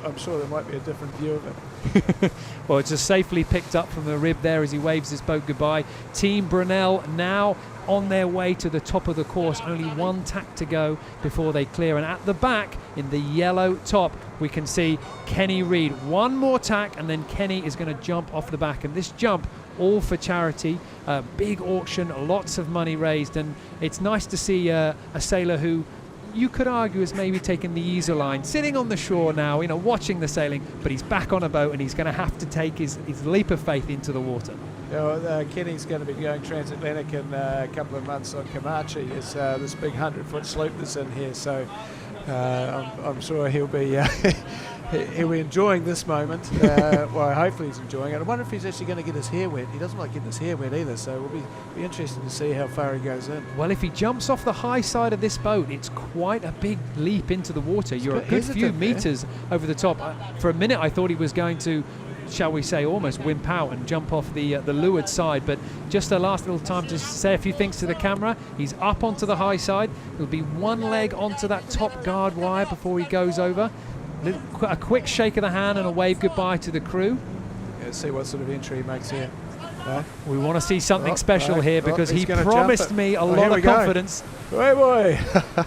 I'm sure there might be a different view of it. Well, it's just safely picked up from the rib there as he waves his boat goodbye. Team Brunel now on their way to the top of the course. Only one tack to go before they clear. And at the back, in the yellow top, we can see Kenny Reid. One more tack, and then Kenny is going to jump off the back. And this jump, all for charity, big auction, lots of money raised. And it's nice to see a sailor who you could argue has maybe taken the easier line, sitting on the shore now, watching the sailing, but he's back on a boat and he's going to have to take his leap of faith into the water. Kenny's going to be going transatlantic in a couple of months on Kamachi. It's this big 100-foot sloop that's in here, so I'm sure he'll be enjoying this moment. Well, hopefully he's enjoying it. I wonder if he's actually going to get his hair wet. He doesn't like getting his hair wet either, so it'll be interesting to see how far he goes in. Well, if he jumps off the high side of this boat, it's quite a big leap into the water. You're a good few meters over the top. For a minute, I thought he was going to, shall we say, almost wimp out and jump off the leeward side, but just a last little time to say a few things to the camera. He's up onto the high side. There'll be one leg onto that top guard wire before he goes over. A quick shake of the hand and a wave goodbye to the crew. Let's see what sort of entry he makes here. We want to see something special here because he promised me a lot of confidence. Hey boy!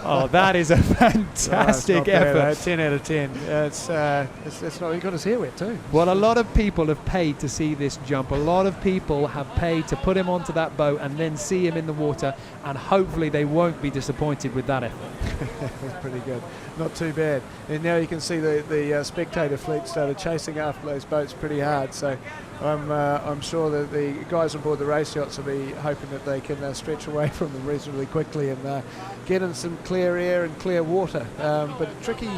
Oh, that is a fantastic effort. 10 out of 10. It's not. He got his hair wet too. Well, a lot of people have paid to see this jump. A lot of people have paid to put him onto that boat and then see him in the water, and hopefully they won't be disappointed with that effort. That's pretty good. Not too bad. And now you can see the spectator fleet started chasing after those boats pretty hard. So I'm sure that the guys on board the race yachts will be hoping that they can stretch away from them reasonably quickly and get in some clear air and clear water. But tricky.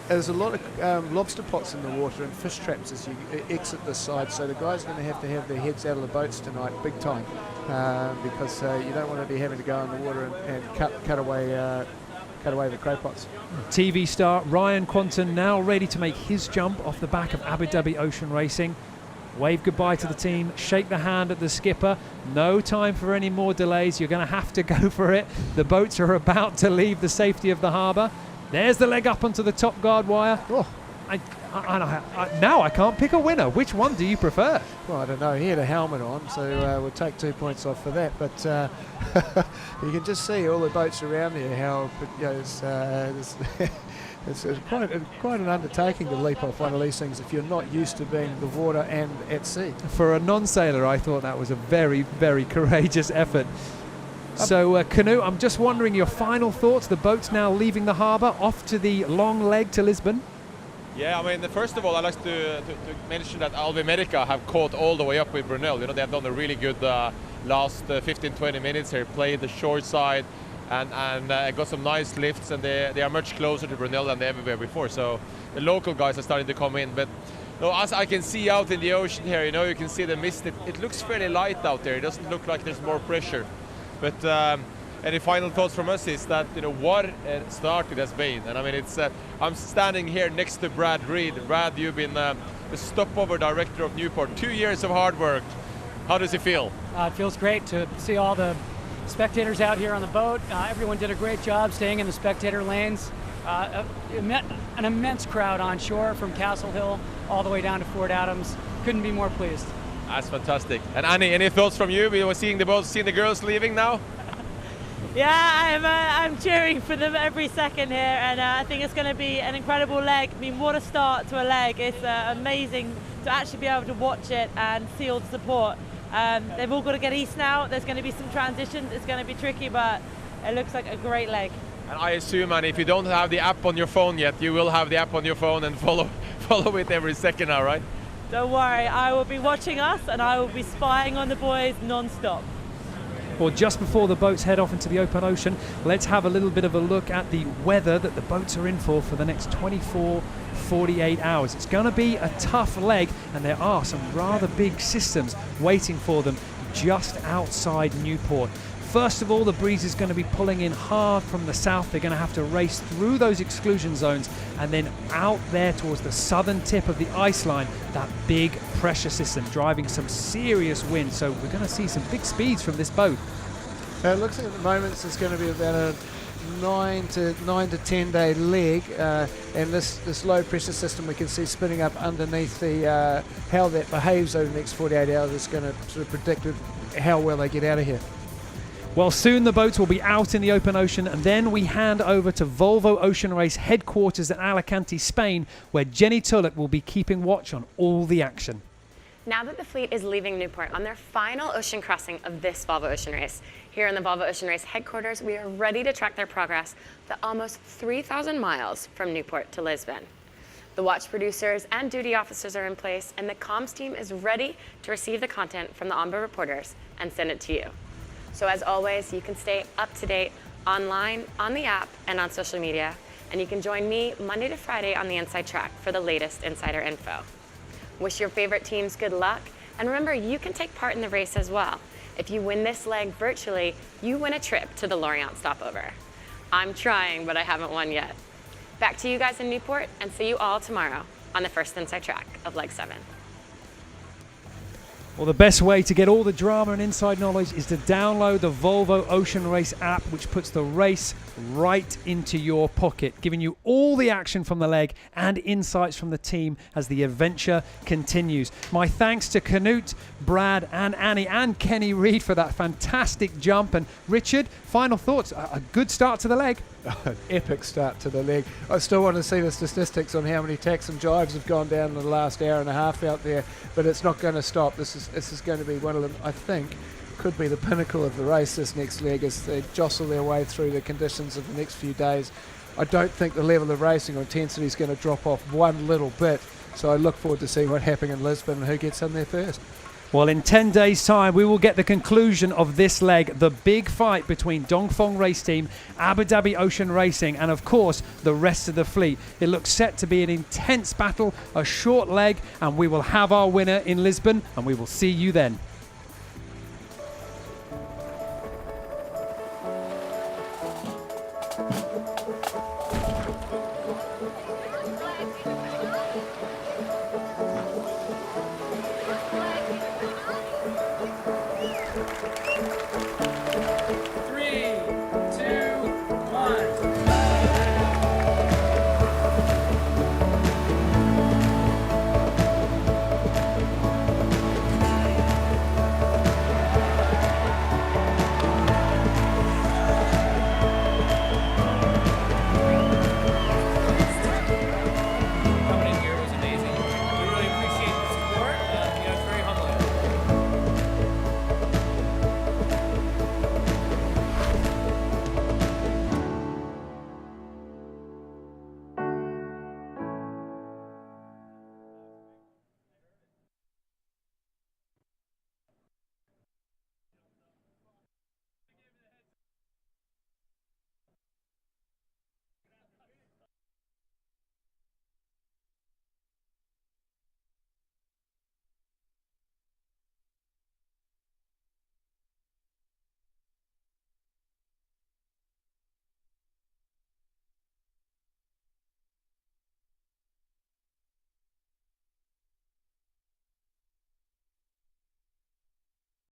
There's a lot of lobster pots in the water and fish traps as you exit this side, so the guys are going to have their heads out of the boats tonight, big time, because you don't want to be having to go in the water and cut away the crow pots. TV star Ryan Quanton now ready to make his jump off the back of Abu Dhabi Ocean Racing. Wave goodbye to the team, shake the hand at the skipper. No time for any more delays. You're going to have to go for it. The boats are about to leave the safety of the harbour. There's the leg up onto the top guard wire. Oh, now I can't pick a winner. Which one do you prefer? Well, I don't know. He had a helmet on, so we'll take 2 points off for that. But you can just see all the boats around here. How it's quite an undertaking to leap off one of these things if you're not used to being in the water and at sea. For a non-sailor, I thought that was a very, very courageous effort. So, Canoe, I'm just wondering your final thoughts. The boat's now leaving the harbour, off to the long leg to Lisbon. Yeah, I mean, first of all, I'd like to mention that Alve Medica have caught all the way up with Brunel. They have done a really good last 15-20 minutes here, played the shore side and got some nice lifts, and they are much closer to Brunel than they ever were before. So the local guys are starting to come in. But as I can see out in the ocean here, you can see the mist. It looks fairly light out there. It doesn't look like there's more pressure. But any final thoughts from us is that what a start it has been, and I mean I'm standing here next to Brad Reed. Brad, you've been the stopover director of Newport. 2 years of hard work. How does it feel? It feels great to see all the spectators out here on the boat. Everyone did a great job staying in the spectator lanes. An immense crowd on shore from Castle Hill all the way down to Fort Adams. Couldn't be more pleased. That's fantastic. And Annie, any thoughts from you? We were seeing the boats, seeing the girls leaving now. Yeah, I'm cheering for them every second here, and I think it's going to be an incredible leg. I mean, what a start to a leg. It's amazing to actually be able to watch it and see all the support. They've all got to get east now. There's going to be some transitions. It's going to be tricky, but it looks like a great leg. And I assume, Annie, if you don't have the app on your phone yet, you will have the app on your phone and follow it every second now, right? Don't worry, I will be watching us and I will be spying on the boys non-stop. Well, just before the boats head off into the open ocean, let's have a little bit of a look at the weather that the boats are in for the next 48 hours. It's going to be a tough leg, and there are some rather big systems waiting for them just outside Newport. First of all, the breeze is going to be pulling in hard from the south. They're going to have to race through those exclusion zones and then out there towards the southern tip of the ice line, that big pressure system driving some serious wind. So we're going to see some big speeds from this boat. It looks like at the moment it's going to be about a 9 to 10 day leg, and this low pressure system we can see spinning up underneath the how that behaves over the next 48 hours is going to sort of predict how well they get out of here. Well, soon the boats will be out in the open ocean, and then we hand over to Volvo Ocean Race headquarters in Alicante, Spain, where Jenny Tulloch will be keeping watch on all the action. Now that the fleet is leaving Newport on their final ocean crossing of this Volvo Ocean Race, here in the Volvo Ocean Race headquarters, we are ready to track their progress the almost 3,000 miles from Newport to Lisbon. The watch producers and duty officers are in place, and the comms team is ready to receive the content from the onboard reporters and send it to you. So as always, you can stay up to date online, on the app, and on social media, and you can join me Monday to Friday on the Inside Track for the latest insider info. Wish your favorite teams good luck, and remember, you can take part in the race as well. If you win this leg virtually, you win a trip to the Lorient stopover. I'm trying, but I haven't won yet. Back to you guys in Newport, and see you all tomorrow on the first Inside Track of Leg 7. Well, the best way to get all the drama and inside knowledge is to download the Volvo Ocean Race app, which puts the race right into your pocket, giving you all the action from the leg and insights from the team as the adventure continues. My thanks to Canute, Brad and Annie and Kenny Reid for that fantastic jump. And Richard, final thoughts, a good start to the leg. An epic start to the leg. I still want to see the statistics on how many tacks and jives have gone down in the last hour and a half out there, but it's not going to stop. This is going to be one of them, I think, could be the pinnacle of the race, this next leg, as they jostle their way through the conditions of the next few days. I don't think the level of racing or intensity is going to drop off one little bit, so I look forward to seeing what happens in Lisbon and who gets in there first. Well, in 10 days' time, we will get the conclusion of this leg, the big fight between Dongfeng Race Team, Abu Dhabi Ocean Racing, and of course, the rest of the fleet. It looks set to be an intense battle, a short leg, and we will have our winner in Lisbon, and we will see you then.